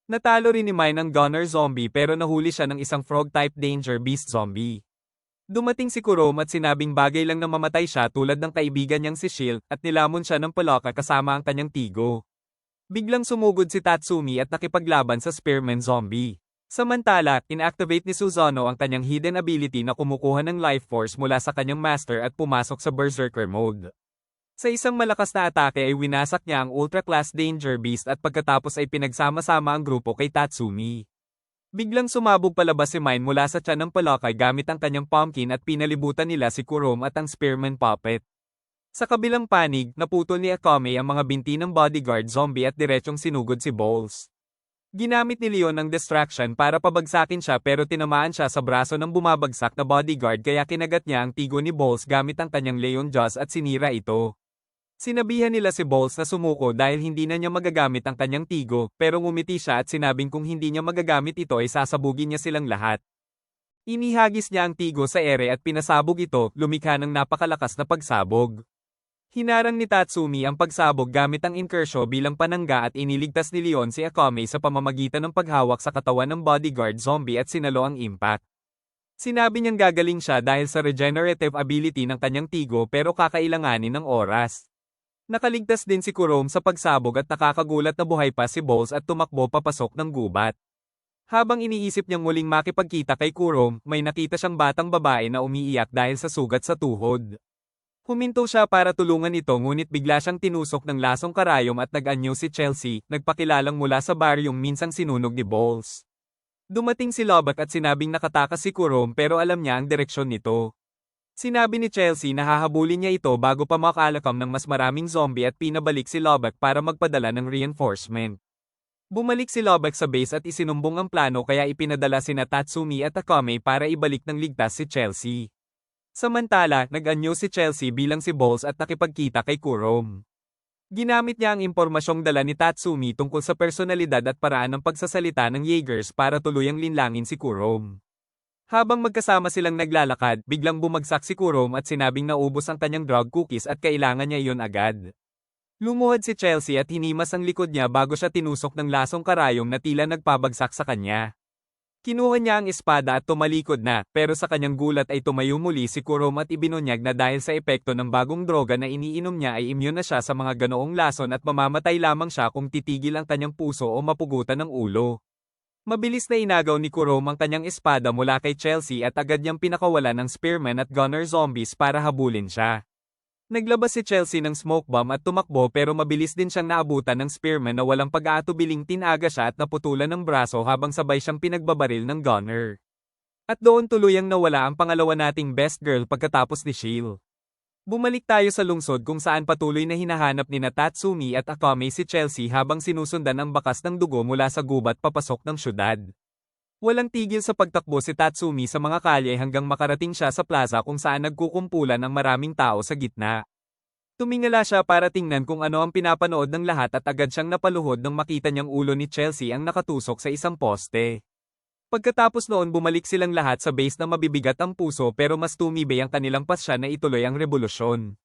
Natalo rin ni Mine ang Gunner zombie pero nahuli siya ng isang frog-type Danger Beast zombie. Dumating si Kurom at sinabing bagay lang na mamatay siya tulad ng kaibigan niyang si Shield at nilamon siya ng palaka kasama ang kanyang tigo. Biglang sumugod si Tatsumi at nakipaglaban sa Spearman zombie. Samantala, inactivate ni Susano ang kanyang hidden ability na kumukuha ng life force mula sa kanyang master at pumasok sa Berserker mode. Sa isang malakas na atake ay winasak niya ang Ultra Class Danger Beast at pagkatapos ay pinagsama-sama ang grupo kay Tatsumi. Biglang sumabog palabas si Mine mula sa tiyan ng palakay gamit ang kanyang pumpkin at pinalibutan nila si Kurom at ang Spearman Puppet. Sa kabilang panig, naputol ni Akame ang mga binti ng bodyguard zombie at diretsyong sinugod si Bowles. Ginamit ni Leon ang distraction para pabagsakin siya pero tinamaan siya sa braso ng bumabagsak na bodyguard kaya kinagat niya ang tigo ni Bowles gamit ang kanyang Leon Jaws at sinira ito. Sinabihan nila si Bowles na sumuko dahil hindi na niya magagamit ang kanyang tigo, pero ngumiti siya at sinabing kung hindi niya magagamit ito ay sasabugin niya silang lahat. Inihagis niya ang tigo sa ere at pinasabog ito, lumikha ng napakalakas na pagsabog. Hinarang ni Tatsumi ang pagsabog gamit ang inkersyo bilang panangga at iniligtas ni Leon si Akame sa pamamagitan ng paghawak sa katawan ng bodyguard zombie at sinalo ang impact. Sinabi niyang gagaling siya dahil sa regenerative ability ng kanyang tigo pero kakailanganin ng oras. Nakaligtas din si Kurom sa pagsabog at nakakagulat na buhay pa si Bowles at tumakbo papasok ng gubat. Habang iniisip niyang muling makipagkita kay Kurom, may nakita siyang batang babae na umiiyak dahil sa sugat sa tuhod. Huminto siya para tulungan ito ngunit bigla siyang tinusok ng lasong karayom at nag-anyo si Chelsea, nagpakilalang mula sa bar yung minsang sinunog ni Bowles. Dumating si Lubbock at sinabing nakatakas si Kurom pero alam niya ang direksyon nito. Sinabi ni Chelsea na hahabulin niya ito bago pa makalakam ng mas maraming zombie at pinabalik si Lubbock para magpadala ng reinforcement. Bumalik si Lubbock sa base at isinumbong ang plano kaya ipinadala sina Tatsumi at Akame para ibalik ng ligtas si Chelsea. Samantala, nag-anyo si Chelsea bilang si Bowles at nakipagkita kay Kurom. Ginamit niya ang impormasyong dala ni Tatsumi tungkol sa personalidad at paraan ng pagsasalita ng Jaegers para tuluyang linlangin si Kurom. Habang magkasama silang naglalakad, biglang bumagsak si Kurom at sinabing naubos ang kanyang drug cookies at kailangan niya iyon agad. Lumuhod si Chelsea at hinimas ang likod niya bago siya tinusok ng lasong karayom na tila nagpabagsak sa kanya. Kinuha niya ang espada at tumalikod na, pero sa kanyang gulat ay tumayo muli si Kurom at ibinunyag na dahil sa epekto ng bagong droga na iniinom niya ay immune na siya sa mga ganoong lason at mamamatay lamang siya kung titigil ang kanyang puso o mapugutan ng ulo. Mabilis na inagaw ni Kurom ang kanyang espada mula kay Chelsea at agad niyang pinakawalan ng spearman at gunner zombies para habulin siya. Naglabas si Chelsea ng smoke bomb at tumakbo pero mabilis din siyang naabutan ng spearman na walang pag-aatubiling tinaga siya at naputulan ng braso habang sabay siyang pinagbabaril ng gunner. At doon tuluyang nawala ang pangalawa nating best girl pagkatapos ni Shield. Bumalik tayo sa lungsod kung saan patuloy na hinahanap ni Tatsumi at Akame si Chelsea habang sinusundan ang bakas ng dugo mula sa gubat papasok ng syudad. Walang tigil sa pagtakbo si Tatsumi sa mga kalye hanggang makarating siya sa plaza kung saan nagkukumpulan ang maraming tao sa gitna. Tumingala siya para tingnan kung ano ang pinapanood ng lahat at agad siyang napaluhod nang makita niyang ulo ni Chelsea ang nakatusok sa isang poste. Pagkatapos noon bumalik silang lahat sa base na mabibigat ang puso pero mas tumibay ang kanilang pasya na ituloy ang revolusyon.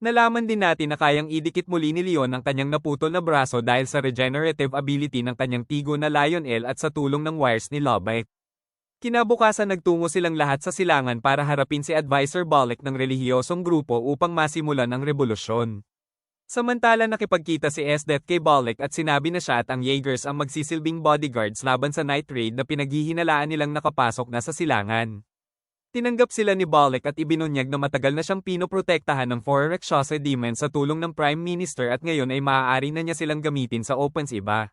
Nalaman din natin na kayang idikit muli ni Leon ang kanyang naputol na braso dahil sa regenerative ability ng kanyang tigo na Lionel at sa tulong ng wires ni Lubbock. Kinabukasan nagtungo silang lahat sa silangan para harapin si Advisor Bolek ng relihiyosong grupo upang masimulan ang revolusyon. Samantala nakipagkita si Esdet kay Bolek at sinabi na siya at ang Jaegers ang magsisilbing bodyguards laban sa night raid na pinaghihinalaan nilang nakapasok na sa silangan. Tinanggap sila ni Bolek at ibinunyag na matagal na siyang pinoprotektahan ng Four Rakshasa Demons sa tulong ng Prime Minister at ngayon ay maaari na niya silang gamitin sa opens iba.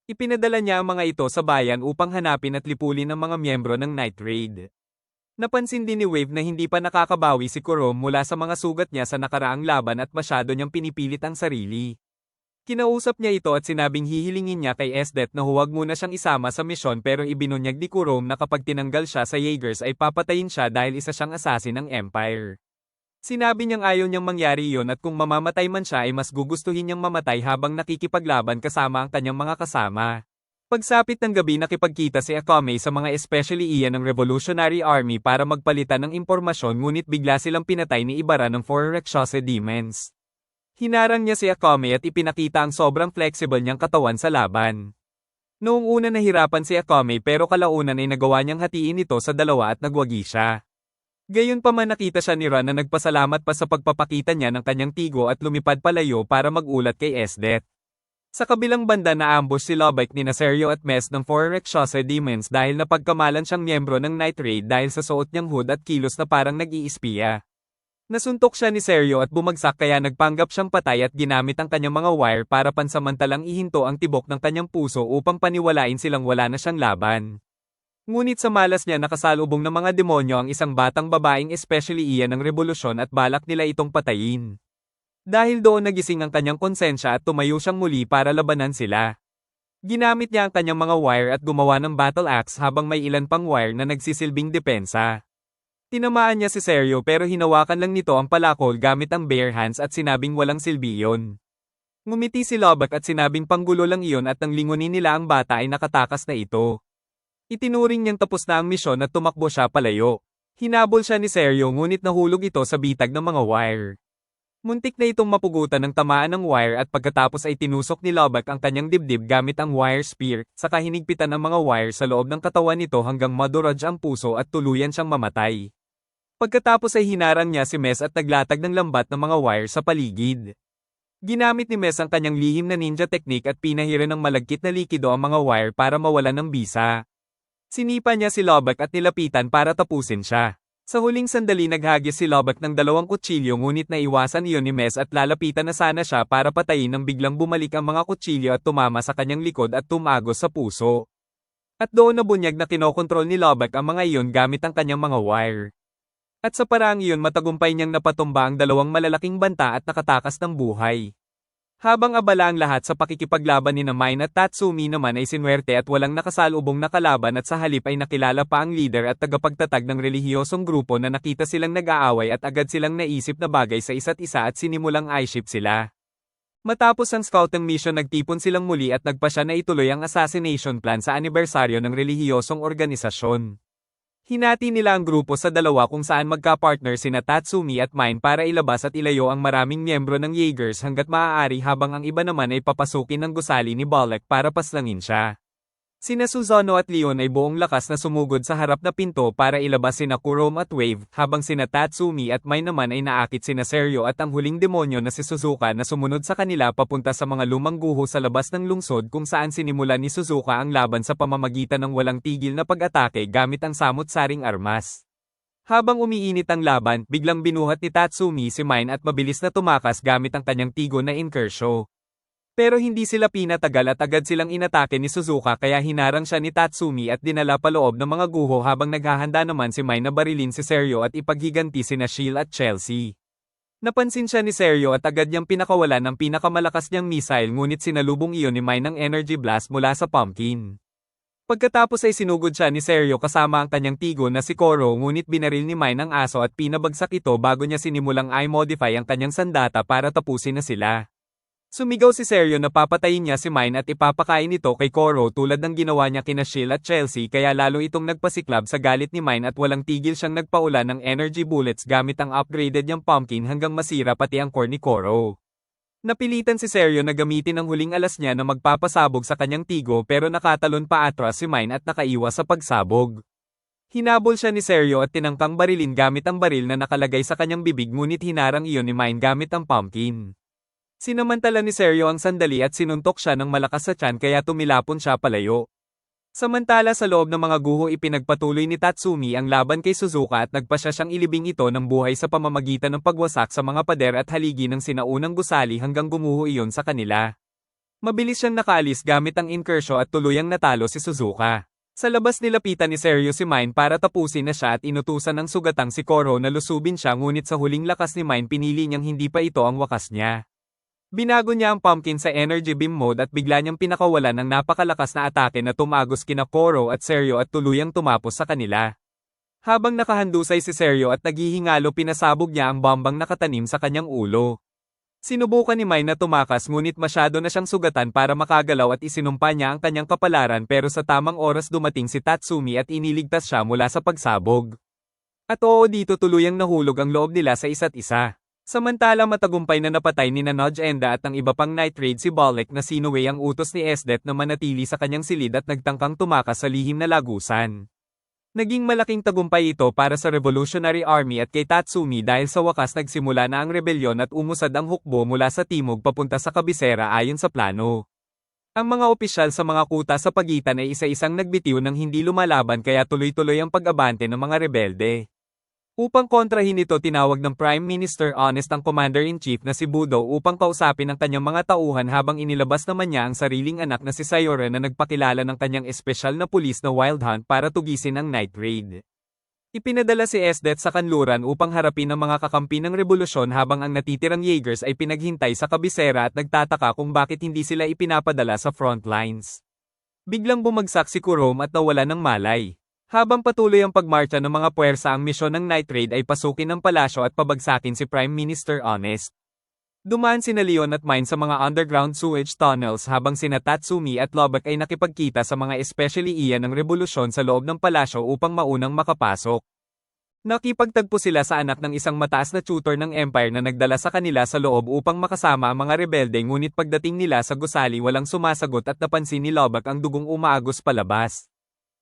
Ipinadala niya ang mga ito sa bayan upang hanapin at lipulin ang mga miyembro ng night raid. Napansin din ni Wave na hindi pa nakakabawi si Kurom mula sa mga sugat niya sa nakaraang laban at masyado niyang pinipilit ang sarili. Kinausap niya ito at sinabing hihilingin niya kay Esdet na huwag muna siyang isama sa misyon pero ibinunyag ni Kurom na kapag tinanggal siya sa Jaegers ay papatayin siya dahil isa siyang assassin ng Empire. Sinabi niyang ayaw niyang mangyari iyon at kung mamamatay man siya ay mas gugustuhin niyang mamatay habang nakikipaglaban kasama ang kanyang mga kasama. Pagsapit ng gabi nakipagkita si Akame sa mga especially iyan ng Revolutionary Army para magpalitan ng impormasyon ngunit bigla silang pinatay ni Ibarra ng Four Rakshasa Demons. Hinarang niya si Akame at ipinakita ang sobrang flexible niyang katawan sa laban. Noong una nahirapan si Akame pero kalaunan ay nagawa niyang hatiin ito sa dalawa at nagwagi siya. Gayunpaman nakita siya ni Ran na nagpasalamat pa sa pagpapakita niya ng kanyang tigo at lumipad palayo para magulat kay Esdet. Sa kabilang banda na-ambush si Lubbock ni Sergio at Mes ng Four Rakshasa Demons dahil napagkamalan siyang miyembro ng Night Raid dahil sa suot niyang hood at kilos na parang nag-iispiya. Nasuntok siya ni Seryo at bumagsak kaya nagpanggap siyang patay at ginamit ang kanyang mga wire para pansamantalang ihinto ang tibok ng kanyang puso upang paniwalain silang wala na siyang laban. Ngunit sa malas niya nakasalubong ng mga demonyo ang isang batang babaeng especially iyan ng revolusyon at balak nila itong patayin. Dahil doon nagising ang kanyang konsensya at tumayo siyang muli para labanan sila. Ginamit niya ang kanyang mga wire at gumawa ng battle axe habang may ilan pang wire na nagsisilbing depensa. Tinamaan niya si Seryo pero hinawakan lang nito ang palakol gamit ang bare hands at sinabing walang silbi iyon. Ngumiti si Lubbock at sinabing panggulo lang iyon at nang lingunin nila ang bata ay nakatakas na ito. Itinuring niyang tapos na ang misyon at tumakbo siya palayo. Hinabol siya ni Seryo ngunit nahulog ito sa bitag ng mga wire. Muntik na itong mapugutan ng tamaan ng wire at pagkatapos ay tinusok ni Lubbock ang kanyang dibdib gamit ang wire spear, saka hinigpitan ang mga wire sa loob ng katawan nito hanggang maduraj ang puso at tuluyan siyang mamatay. Pagkatapos ay hinarang niya si Mes at naglatag ng lambat ng mga wire sa paligid. Ginamit ni Mes ang kanyang lihim na ninja technique at pinahira ng malagkit na likido ang mga wire para mawalan ng bisa. Sinipa niya si Lubbock at nilapitan para tapusin siya. Sa huling sandali naghagis si Lubbock ng 2 kutsilyo ngunit naiwasan iyon ni Mes at lalapitan na sana siya para patayin nang biglang bumalik ang mga kutsilyo at tumama sa kanyang likod at tumagos sa puso. At doon nabunyag na kinokontrol ni Lubbock ang mga iyon gamit ang kanyang mga wire. At sa paraang iyon matagumpay niyang napatumba ang 2 malalaking banta at nakatakas ng buhay. Habang abala ang lahat sa pakikipaglaban ni Mine at Tatsumi naman ay sinwerte at walang nakasalubong na kalaban at sa halip ay nakilala pa ang leader at tagapagtatag ng relihiyosong grupo na nakita silang nag-aaway at agad silang naisip na bagay sa isa't isa at sinimulang eye-ship sila. Matapos ang scouting mission nagtipon silang muli at nagpasya na ituloy ang assassination plan sa anibersaryo ng relihiyosong organisasyon. Hinati nila ang grupo sa 2 kung saan magka-partner sina Tatsumi at Mine para ilabas at ilayo ang maraming miyembro ng Jaegers hanggat maaari habang ang iba naman ay papasukin ng gusali ni Bolek para paslangin siya. Sina Susanoo at Leon ay buong lakas na sumugod sa harap na pinto para ilabas sina Kurom at Wave habang sina Tatsumi at Mine naman ay naakit sina Seryo at ang huling demonyo na si Suzuka na sumunod sa kanila papunta sa mga lumang guho sa labas ng lungsod kung saan sinimulan ni Suzuka ang laban sa pamamagitan ng walang tigil na pag-atake gamit ang samot-saring armas. Habang umiinit ang laban, biglang binuhat ni Tatsumi si Mine at mabilis na tumakas gamit ang kanyang tigo na Inkersho. Pero hindi sila pinatagal at agad silang inatake ni Suzuka kaya hinarang siya ni Tatsumi at dinala paloob ng mga guho habang naghahanda naman si Mine na barilin si Seryo at ipaghiganti sina Shield at Chelsea. Napansin siya ni Seryo at agad niyang pinakawalan ang pinakamalakas niyang missile ngunit sinalubong iyon ni Mine ng energy blast mula sa pumpkin. Pagkatapos ay sinugod siya ni Seryo kasama ang kanyang tigo na si Koro ngunit binaril ni Mine ang aso at pinabagsak ito bago niya sinimulang i-modify ang kanyang sandata para tapusin na sila. Sumigaw si Seryo na papatayin niya si Mine at ipapakain ito kay Koro tulad ng ginawa niya kina Shield at Chelsea kaya lalo itong nagpasiklab sa galit ni Mine at walang tigil siyang nagpaula ng energy bullets gamit ang upgraded niyang pumpkin hanggang masira pati ang core ni Koro. Napilitan si Seryo na gamitin ang huling alas niya na magpapasabog sa kanyang tigo pero nakatalon pa atras si Mine at nakaiwas sa pagsabog. Hinabol siya ni Seryo at tinangkang barilin gamit ang baril na nakalagay sa kanyang bibig ngunit hinarang iyon ni Mine gamit ang pumpkin. Sinamantala ni Seryo ang sandali at sinuntok siya ng malakas sa tiyan kaya tumilapon siya palayo. Samantala sa loob ng mga guho ipinagpatuloy ni Tatsumi ang laban kay Suzuka at nagpasya siyang ilibing ito ng buhay sa pamamagitan ng pagwasak sa mga pader at haligi ng sinaunang gusali hanggang gumuho iyon sa kanila. Mabilis siyang nakaalis gamit ang Inkersho at tuluyang natalo si Suzuka. Sa labas nilapitan ni Seryo si Mine para tapusin na siya at inutusan ng sugatang si Koro na lusubin siya ngunit sa huling lakas ni Mine pinili niyang hindi pa ito ang wakas niya. Binago niya ang pumpkin sa energy beam mode at bigla niyang pinakawalan ng napakalakas na atake na tumagos kina Koro at Seryo at tuluyang tumapos sa kanila. Habang nakahandusay si Seryo at naghihingalo pinasabog niya ang bombang nakatanim sa kanyang ulo. Sinubukan ni Mine na tumakas ngunit masyado na siyang sugatan para makagalaw at isinumpa niya ang kanyang kapalaran pero sa tamang oras dumating si Tatsumi at iniligtas siya mula sa pagsabog. At oo dito tuluyang nahulog ang loob nila sa isa't isa. Samantala matagumpay na napatay ni Nodge Enda at ang iba pang Night Raid si Bolek na sinuway ang utos ni Esdet na manatili sa kanyang silid at nagtangkang tumakas sa lihim na lagusan. Naging malaking tagumpay ito para sa Revolutionary Army at kay Tatsumi dahil sa wakas nagsimula na ang rebelyon at umusad ang hukbo mula sa timog papunta sa kabisera ayon sa plano. Ang mga opisyal sa mga kuta sa pagitan ay isa-isang nagbitiw ng hindi lumalaban kaya tuloy-tuloy ang pag-abante ng mga rebelde. Upang kontrahin ito tinawag ng Prime Minister Honest ang Commander-in-Chief na si Budo upang kausapin ang kanyang mga tauhan habang inilabas naman niya ang sariling anak na si Sayore na nagpakilala ng kanyang espesyal na pulis na Wild Hunt para tugisin ang night raid. Ipinadala si Esdet sa kanluran upang harapin ang mga kakampi ng revolusyon habang ang natitirang Jaegers ay pinaghintay sa kabisera at nagtataka kung bakit hindi sila ipinapadala sa front lines. Biglang bumagsak si Kurom at nawala ng malay. Habang patuloy ang pagmarcha ng mga puwersa ang misyon ng night raid ay pasukin ng palasyo at pabagsakin si Prime Minister Honest. Dumaan sina Leon at Mine sa mga underground sewage tunnels habang sina Tatsumi at Lobak ay nakipagkita sa mga especially iyan ng revolusyon sa loob ng palasyo upang maunang makapasok. Nakipagtagpo sila sa anak ng isang mataas na tutor ng Empire na nagdala sa kanila sa loob upang makasama ang mga rebelde ngunit pagdating nila sa gusali walang sumasagot at napansin ni Lobak ang dugong umaagos palabas.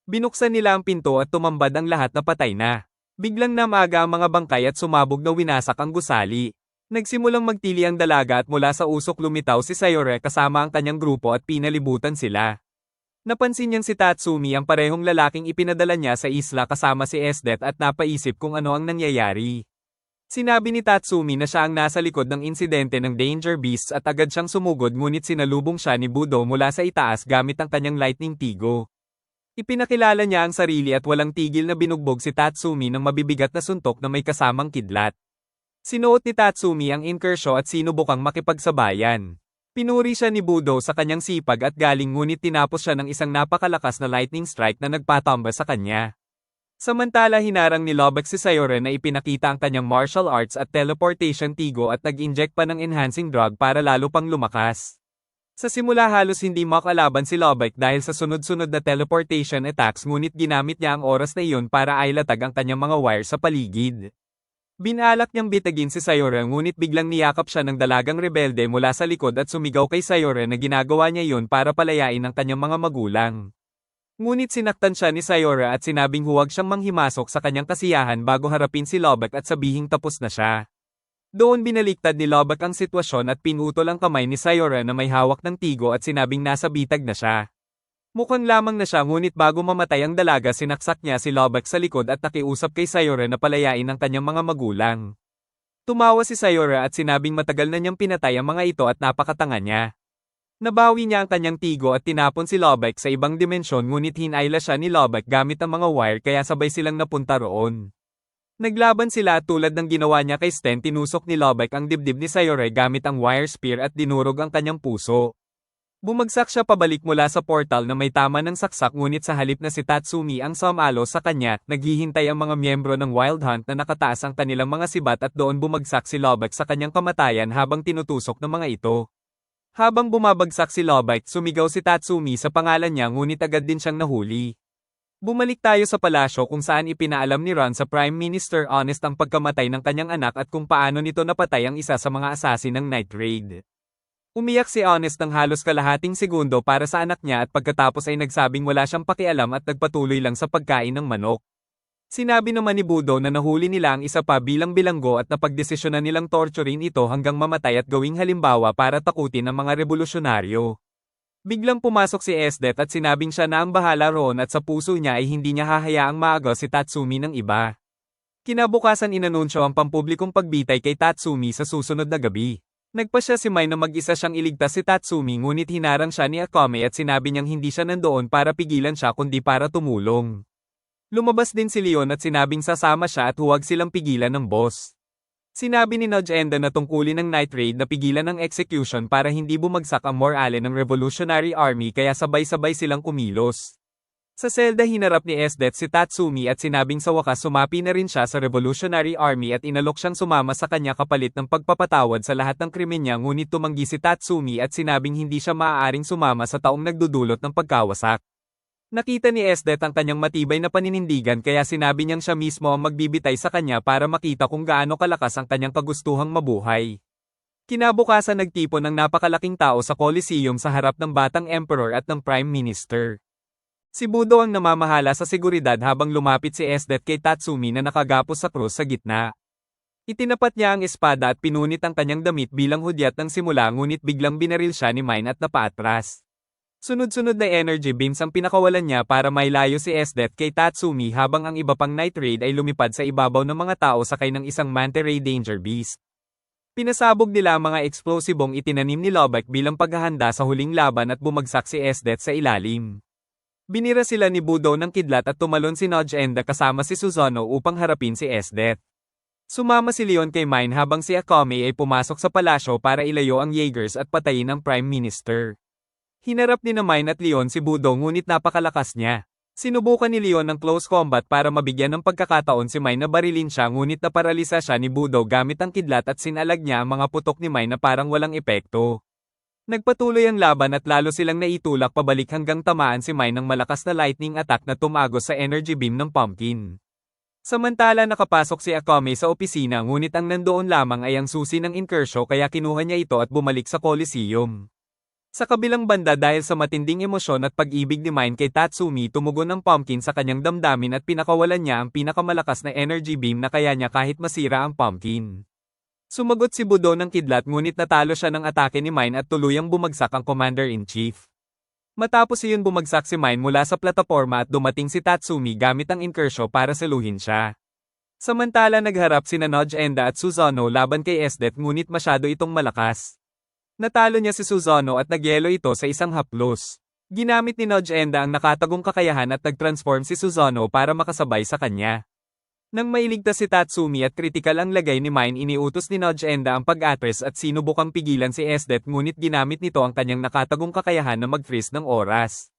Binuksan nila ang pinto at tumambad ang lahat na patay na. Biglang namaga ang mga bangkay at sumabog na winasak ang gusali. Nagsimulang magtili ang dalaga at mula sa usok lumitaw si Sayore kasama ang kanyang grupo at pinalibutan sila. Napansin niyang si Tatsumi ang parehong lalaking ipinadala niya sa isla kasama si Esdet at napaisip kung ano ang nangyayari. Sinabi ni Tatsumi na siya ang nasa likod ng insidente ng Danger Beasts at agad siyang sumugod ngunit sinalubong siya ni Budo mula sa itaas gamit ang kanyang lightning tigo. Ipinakilala niya ang sarili at walang tigil na binugbog si Tatsumi ng mabibigat na suntok na may kasamang kidlat. Sinuot ni Tatsumi ang inkersyo at sinubukang makipagsabayan. Pinuri siya ni Budo sa kanyang sipag at galing ngunit tinapos siya ng isang napakalakas na lightning strike na nagpatamba sa kanya. Samantala hinarang ni Lobak si Sayore na ipinakita ang kanyang martial arts at teleportation tigo at nag-inject pa ng enhancing drug para lalo pang lumakas. Sa simula halos hindi makalaban si Lobak dahil sa sunod-sunod na teleportation attacks ngunit ginamit niya ang oras na iyon para ailatag ang kanyang mga wire sa paligid. Binalak niyang bitagin si Sayore ngunit biglang niyakap siya ng dalagang rebelde mula sa likod at sumigaw kay Sayore na ginagawa niya iyon para palayain ang kanyang mga magulang. Ngunit sinaktan siya ni Sayore at sinabing huwag siyang manghimasok sa kanyang kasiyahan bago harapin si Lobak at sabihing tapos na siya. Doon binaliktad ni Lobak ang sitwasyon at pinutol ang kamay ni Sayore na may hawak ng tigo at sinabing nasa bitag na siya. Mukhang lamang na siya ngunit bago mamatay ang dalaga sinaksak niya si Lobak sa likod at nakiusap kay Sayore na palayain ang kanyang mga magulang. Tumawa si Sayore at sinabing matagal na niyang pinatay ang mga ito at napakatanga niya. Nabawi niya ang kanyang tigo at tinapon si Lobak sa ibang dimensyon ngunit hinayla siya ni Lobak gamit ang mga wire kaya sabay silang napunta roon. Naglaban sila at tulad ng ginawa niya kay Sten tinusok ni Lobak ang dibdib ni Sayore gamit ang wire spear at dinurog ang kanyang puso. Bumagsak siya pabalik mula sa portal na may tama ng saksak ngunit sa halip na si Tatsumi ang sumalo sa kanya, naghihintay ang mga miyembro ng Wild Hunt na nakataas ang kanilang mga sibat at doon bumagsak si Lobak sa kanyang kamatayan habang tinutusok ng mga ito. Habang bumabagsak si Lobak, sumigaw si Tatsumi sa pangalan niya ngunit agad din siyang nahuli. Bumalik tayo sa palasyo kung saan ipinaalam ni Ron sa Prime Minister Honest ang pagkamatay ng kanyang anak at kung paano nito napatay ang isa sa mga assassin ng night raid. Umiyak si Honest ng halos kalahating segundo para sa anak niya at pagkatapos ay nagsabing wala siyang pakialam at nagpatuloy lang sa pagkain ng manok. Sinabi naman ni Budo na nahuli nila ang isa pa bilang bilanggo at napagdesisyonan nilang torturin ito hanggang mamatay at gawing halimbawa para takutin ang mga revolusyonaryo. Biglang pumasok si Esdet at sinabing siya na ang bahala roon at sa puso niya ay hindi niya hahayaang maaga si Tatsumi ng iba. Kinabukasan inanunsyo ang pampublikong pagbitay kay Tatsumi sa susunod na gabi. Nagpa siya si Mai na mag-isa siyang iligtas si Tatsumi ngunit hinarang siya ni Akame at sinabi niyang hindi siya nandoon para pigilan siya kundi para tumulong. Lumabas din si Leon at sinabing sasama siya at huwag silang pigilan ng boss. Sinabi ni Nudge Enda na tungkulin ng night raid na pigilan ng execution para hindi bumagsak ang morale ng Revolutionary Army kaya sabay-sabay silang kumilos. Sa selda hinarap ni Esdet si Tatsumi at sinabing sa wakas sumapi na rin siya sa Revolutionary Army at inalok siyang sumama sa kanya kapalit ng pagpapatawad sa lahat ng krimen niya ngunit tumanggi si Tatsumi at sinabing hindi siya maaaring sumama sa taong nagdudulot ng pagkawasak. Nakita ni Esdet ang kanyang matibay na paninindigan kaya sinabi niyang siya mismo ang magbibitay sa kanya para makita kung gaano kalakas ang kanyang kagustuhang mabuhay. Kinabukasan nagtipon ng napakalaking tao sa Coliseum sa harap ng batang emperor at ng prime minister. Si Budo ang namamahala sa seguridad habang lumapit si Esdet kay Tatsumi na nakagapos sa krus sa gitna. Itinapat niya ang espada at pinunit ang kanyang damit bilang hudyat ng simula ngunit biglang binaril siya ni Mine at napaatras. Sunod-sunod na energy beams ang pinakawalan niya para mailayo si Esdet kay Tatsumi habang ang iba pang Night Raid ay lumipad sa ibabaw ng mga tao sakay ng isang Manta Ray Danger Beast. Pinasabog nila ang mga eksplosibong itinanim ni Lobak bilang paghahanda sa huling laban at bumagsak si Esdet sa ilalim. Binira sila ni Budo ng kidlat at tumalon si Nodge Enda kasama si Susanoo upang harapin si Esdet. Sumama si Leon kay Mine habang si Akame ay pumasok sa palasyo para ilayo ang Jaegers at patayin ang Prime Minister. Hinarap ni Mine at Leon si Budo ngunit napakalakas niya. Sinubukan ni Leon ng close combat para mabigyan ng pagkakataon si Mine na barilin siya ngunit naparalisa siya ni Budo gamit ang kidlat at sinalag niya ang mga putok ni Mine na parang walang epekto. Nagpatuloy ang laban at lalo silang naitulak pabalik hanggang tamaan si Mine ng malakas na lightning attack na tumagos sa energy beam ng Pumpkin. Samantala nakapasok si Akame sa opisina ngunit ang nandoon lamang ay ang susi ng Inkersho kaya kinuha niya ito at bumalik sa Coliseum. Sa kabilang banda dahil sa matinding emosyon at pag-ibig ni Mine kay Tatsumi tumugon ang Pumpkin sa kanyang damdamin at pinakawalan niya ang pinakamalakas na energy beam na kaya niya kahit masira ang Pumpkin. Sumagot si Budo ng kidlat ngunit natalo siya ng atake ni Mine at tuluyang bumagsak ang Commander-in-Chief. Matapos iyon bumagsak si Mine mula sa plataporma at dumating si Tatsumi gamit ang Inkersho para saluhin siya. Samantala nagharap sina Nodge Enda at Susanoo laban kay Esdet ngunit masyado itong malakas. Natalo niya si Susanoo at nagyelo ito sa isang haplos. Ginamit ni Nodge Enda ang nakatagong kakayahan at nag-transform si Susanoo para makasabay sa kanya. Nang mailigtas si Tatsumi at kritikal ang lagay ni Mine iniutos ni Nodge Enda ang pag-atres at sinubukang pigilan si Esdet ngunit ginamit nito ang kanyang nakatagong kakayahan na mag-freeze ng oras.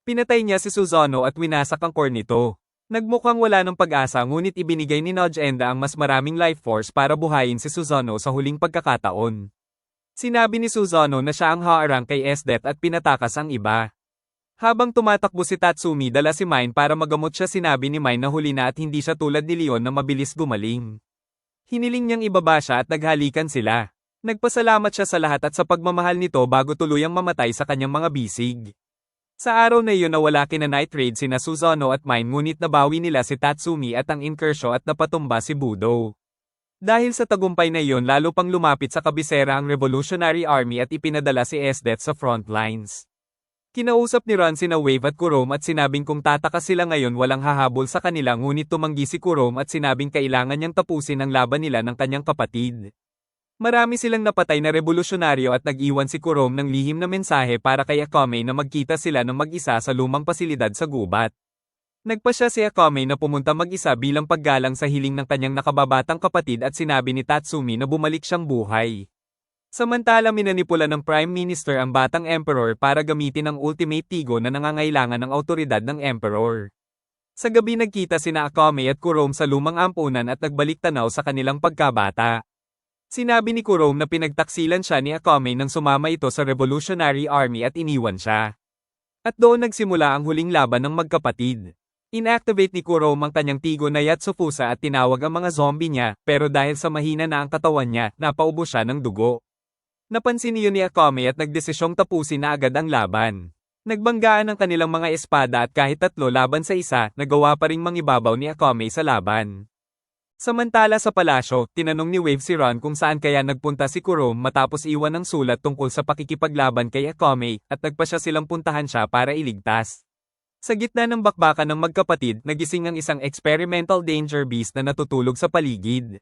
Pinatay niya si Susanoo at winasak ang core nito. Nagmukhang wala ng pag-asa ngunit ibinigay ni Nodge Enda ang mas maraming life force para buhayin si Susanoo sa huling pagkakataon. Sinabi ni Susanoo na siya ang haarang kay Esdet at pinatakas ang iba. Habang tumatakbo si Tatsumi dala si Mine para magamot siya sinabi ni Mine na huli na at hindi siya tulad ni Leon na mabilis gumaling. Hiniling niyang ibaba siya at naghalikan sila. Nagpasalamat siya sa lahat at sa pagmamahal nito bago tuluyang mamatay sa kanyang mga bisig. Sa araw na iyon nawala kina Night Raid sina Susanoo at Mine ngunit nabawi nila si Tatsumi at ang Inkersho at napatumba si Budo. Dahil sa tagumpay na iyon lalo pang lumapit sa kabisera ang Revolutionary Army at ipinadala si Esdet sa front lines. Kinausap ni Ron sina Wave at Kurome at sinabing kung tatakas sila ngayon walang hahabol sa kanila ngunit tumanggi si Kurome at sinabing kailangan niyang tapusin ang laban nila ng kanyang kapatid. Marami silang napatay na revolusyonaryo at nag-iwan si Kurome ng lihim na mensahe para kay Akame na magkita sila ng mag-isa sa lumang pasilidad sa gubat. Nagpasya si Akame na pumunta mag-isa bilang paggalang sa hiling ng kanyang nakababatang kapatid at sinabi ni Tatsumi na bumalik siyang buhay. Samantala minanipula ng Prime Minister ang batang Emperor para gamitin ang ultimate tigo na nangangailangan ng autoridad ng Emperor. Sa gabi nagkita sina Akame at Kurome sa lumang ampunan at nagbalik tanaw sa kanilang pagkabata. Sinabi ni Kurome na pinagtaksilan siya ni Akame nang sumama ito sa Revolutionary Army at iniwan siya. At doon nagsimula ang huling laban ng magkapatid. Inactivate ni Kurome ang kanyang tigo na Yatsufusa at tinawag ang mga zombie niya, pero dahil sa mahina na ang katawan niya, napaubo siya ng dugo. Napansin niyo ni Akame at nagdesisyong tapusin na agad ang laban. Nagbanggaan ang kanilang mga espada at kahit 3 laban sa isa, nagawa pa ring mangibabaw ni Akame sa laban. Samantala sa palasyo, tinanong ni Wave si Ron kung saan kaya nagpunta si Kurome matapos iwan ng sulat tungkol sa pakikipaglaban kay Akame, at nagpasya silang puntahan siya para iligtas. Sa gitna ng bakbakan ng magkapatid, nagising ang isang experimental danger beast na natutulog sa paligid.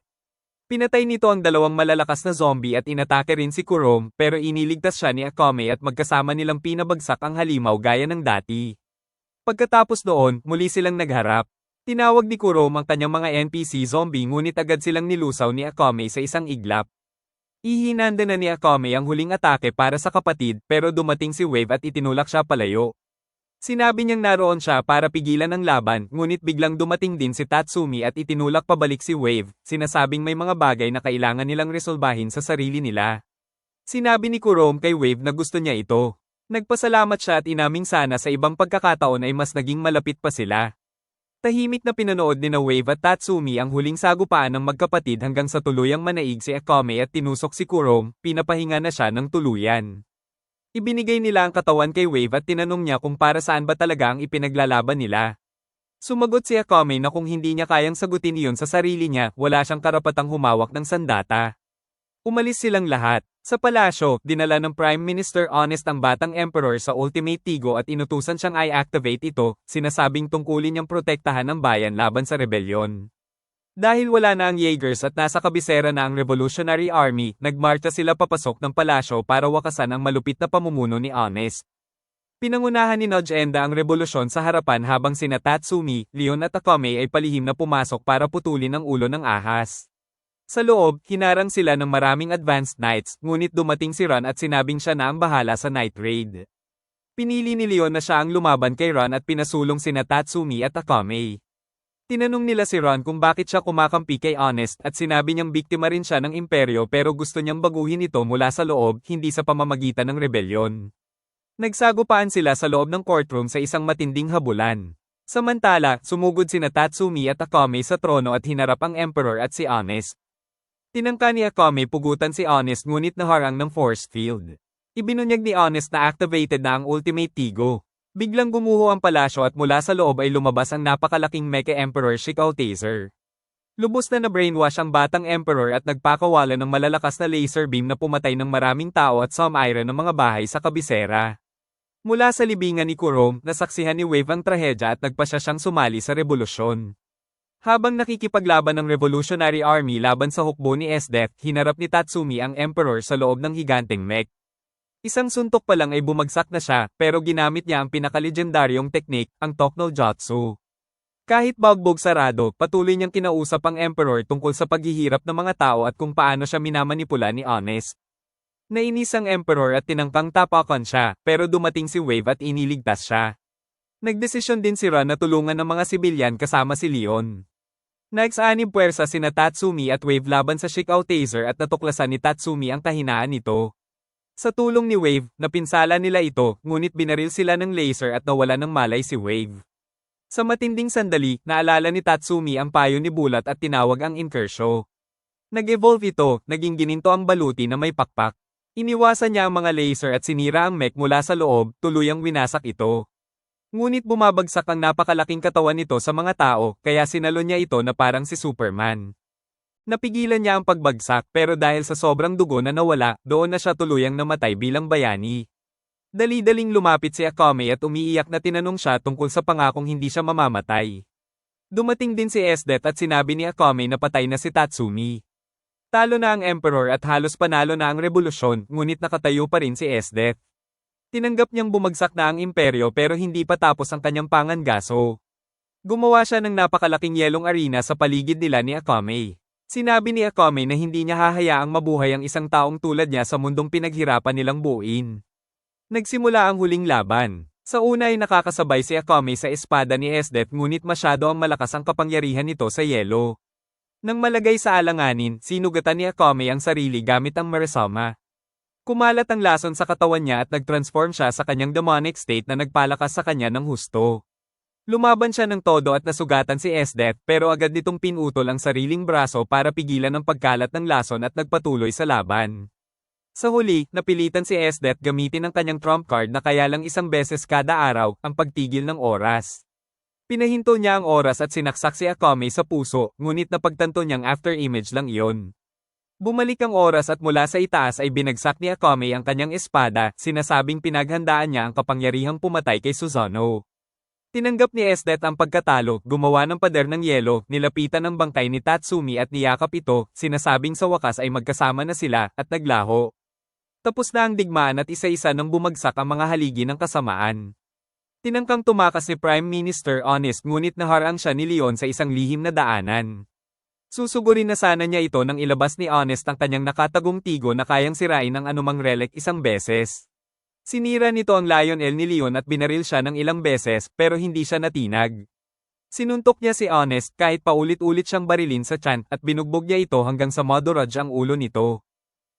Pinatay nito ang 2 malalakas na zombie at inatake rin si Kurome, pero iniligtas siya ni Akame at magkasama nilang pinabagsak ang halimaw gaya ng dati. Pagkatapos noon, muli silang nagharap. Tinawag ni Kurome ang kanyang mga NPC zombie ngunit agad silang nilusaw ni Akame sa isang iglap. Ihinanda na ni Akame ang huling atake para sa kapatid, pero dumating si Wave at itinulak siya palayo. Sinabi niyang naroon siya para pigilan ang laban, ngunit biglang dumating din si Tatsumi at itinulak pabalik si Wave, sinasabing may mga bagay na kailangan nilang resolbahin sa sarili nila. Sinabi ni Kurome kay Wave na gusto niya ito. Nagpasalamat siya at inaming sana sa ibang pagkakataon ay mas naging malapit pa sila. Tahimik na pinanood ni na Wave at Tatsumi ang huling sagupaan ng magkapatid hanggang sa tuluyang manaig si Akame at tinusok si Kurome, pinapahinga na siya ng tuluyan. Ibinigay nila ang katawan kay Wave at tinanong niya kung para saan ba talaga ang ipinaglalaban nila. Sumagot si Akame na kung hindi niya kayang sagutin iyon sa sarili niya, wala siyang karapatang humawak ng sandata. Umalis silang lahat. Sa palasyo, dinala ng Prime Minister Honest ang batang emperor sa Ultimate Tigo at inutusan siyang i-activate ito, sinasabing tungkulin niyang protektahan ang bayan laban sa rebelyon. Dahil wala na ang Jaegers at nasa kabisera na ang Revolutionary Army, nagmarcha sila papasok ng palasyo para wakasan ang malupit na pamumuno ni Honest. Pinangunahan ni Nodge Enda ang revolusyon sa harapan habang sina Tatsumi, Leon at Akame ay palihim na pumasok para putulin ang ulo ng ahas. Sa loob, hinarang sila ng maraming advanced knights, ngunit dumating si Ron at sinabing siya na ang bahala sa night raid. Pinili ni Leon na siya ang lumaban kay Ron at pinasulong sina Tatsumi at Akame. Tinanong nila si Ron kung bakit siya kumakampi kay Honest at sinabi niyang biktima rin siya ng imperyo pero gusto niyang baguhin ito mula sa loob, hindi sa pamamagitan ng rebelyon. Nagsagupaan sila sa loob ng courtroom sa isang matinding habulan. Samantala, sumugod sina Tatsumi at Akame sa trono at hinarap ang emperor at si Honest. Tinangka ni Akame pugutan si Honest ngunit naharang ng force field. Ibinunyag ni Honest na activated na ang Ultimate Tigo. Biglang gumuho ang palasyo at mula sa loob ay lumabas ang napakalaking Mecha Emperor Shikao Taser. Lubos na na-brainwash ang batang emperor at nagpakawala ng malalakas na laser beam na pumatay ng maraming tao at sumaira ng mga bahay sa kabisera. Mula sa libingan ni Kurom, nasaksihan ni Wave ang trahedya at nagpasya siyang sumali sa revolusyon. Habang nakikipaglaban ng Revolutionary Army laban sa hukbo ni Esdeath, hinarap ni Tatsumi ang Emperor sa loob ng higanteng mech. Isang suntok pa lang ay bumagsak na siya, pero ginamit niya ang pinakalegendaryong teknik, ang Tokno Jutsu. Kahit bagbog sarado, patuloy niyang kinausap ang Emperor tungkol sa paghihirap ng mga tao at kung paano siya minamanipula ni Honest. Nainis ang Emperor at tinangkang tapakan siya, pero dumating si Wave at iniligtas siya. Nagdesisyon din si Ron na tulungan ng mga sibilyan kasama si Leon. Nagsaanib puwersa sina Tatsumi at Wave laban sa Shikao Taser at natuklasan ni Tatsumi ang kahinaan nito. Sa tulong ni Wave, napinsala nila ito, ngunit binaril sila ng laser at nawala ng malay si Wave. Sa matinding sandali, naalala ni Tatsumi ang payo ni Bulat at tinawag ang Inkersho. Nag-evolve ito, naging gininto ang baluti na may pakpak. Iniwasan niya ang mga laser at sinira ang mech mula sa loob, tuluyang winasak ito. Ngunit bumabagsak ang napakalaking katawan nito sa mga tao, kaya sinalo niya ito na parang si Superman. Napigilan niya ang pagbagsak pero dahil sa sobrang dugo na nawala, doon na siya tuluyang namatay bilang bayani. Dali-daling lumapit si Akame at umiiyak na tinanong siya tungkol sa pangakong hindi siya mamamatay. Dumating din si Esdeath at sinabi ni Akame na patay na si Tatsumi. Talo na ang Emperor at halos panalo na ang revolusyon, ngunit nakatayo pa rin si Esdeath. Tinanggap niyang bumagsak na ang imperyo pero hindi pa tapos ang kanyang pangangaso. Gumawa siya ng napakalaking yelong arena sa paligid nila ni Akame. Sinabi ni Akame na hindi niya hahayaang mabuhay ang isang taong tulad niya sa mundong pinaghirapan nilang buuin. Nagsimula ang huling laban. Sa una ay nakakasabay si Akame sa espada ni Esdeath ngunit masyado ang malakas ang kapangyarihan nito sa yelo. Nang malagay sa alanganin, sinugatan ni Akame ang sarili gamit ang Marisama. Kumalat ang lason sa katawan niya at nag-transform siya sa kanyang demonic state na nagpalakas sa kanya ng husto. Lumaban siya ng todo at nasugatan si Esdeath pero agad nitong pinutol ang sariling braso para pigilan ang pagkalat ng lason at nagpatuloy sa laban. Sa huli, napilitan si Esdeath gamitin ang kanyang trump card na kaya lang isang beses kada araw, ang pagtigil ng oras. Pinahinto niya ang oras at sinaksak si Akame sa puso, ngunit napagtanto niyang after image lang iyon. Bumalik ang oras at mula sa itaas ay binagsak ni Akame ang kanyang espada, sinasabing pinaghandaan niya ang kapangyarihang pumatay kay Susanoo. Tinanggap ni Esdeath ang pagkatalo, gumawa ng pader ng yelo, nilapitan ang bangkay ni Tatsumi at niyakap ito, sinasabing sa wakas ay magkasama na sila, at naglaho. Tapos na ang digmaan at isa-isa nang bumagsak ang mga haligi ng kasamaan. Tinangkang tumakas ni Prime Minister Honest ngunit naharang siya ni Leon sa isang lihim na daanan. Susugurin na sana niya ito nang ilabas ni Honest ang kanyang nakatagong tigo na kayang sirain ang anumang relic isang beses. Sinira nito ang Lionel ni Leon at binaril siya ng ilang beses pero hindi siya natinag. Sinuntok niya si Honest kahit paulit-ulit siyang barilin sa tiyan at binugbog niya ito hanggang sa maduraj ang ulo nito.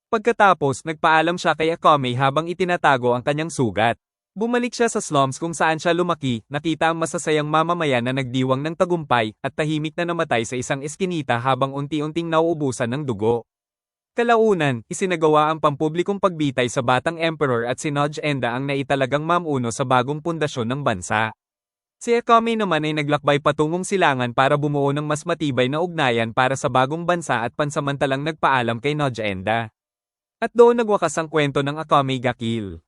Pagkatapos, nagpaalam siya kay Akame habang itinatago ang kanyang sugat. Bumalik siya sa slums kung saan siya lumaki, nakita ang masasayang mamamayan na nagdiwang ng tagumpay, at tahimik na namatay sa isang eskinita habang unti-unting nauubusan ng dugo. Kalaunan, isinagawa ang pampublikong pagbitay sa batang emperor at si Nodge Enda ang naitalagang mamuno sa bagong pundasyon ng bansa. Si Akame naman ay naglakbay patungong silangan para bumuo ng mas matibay na ugnayan para sa bagong bansa at pansamantalang nagpaalam kay Nojenda. At doon nagwakas ang kwento ng Akame ga Kill.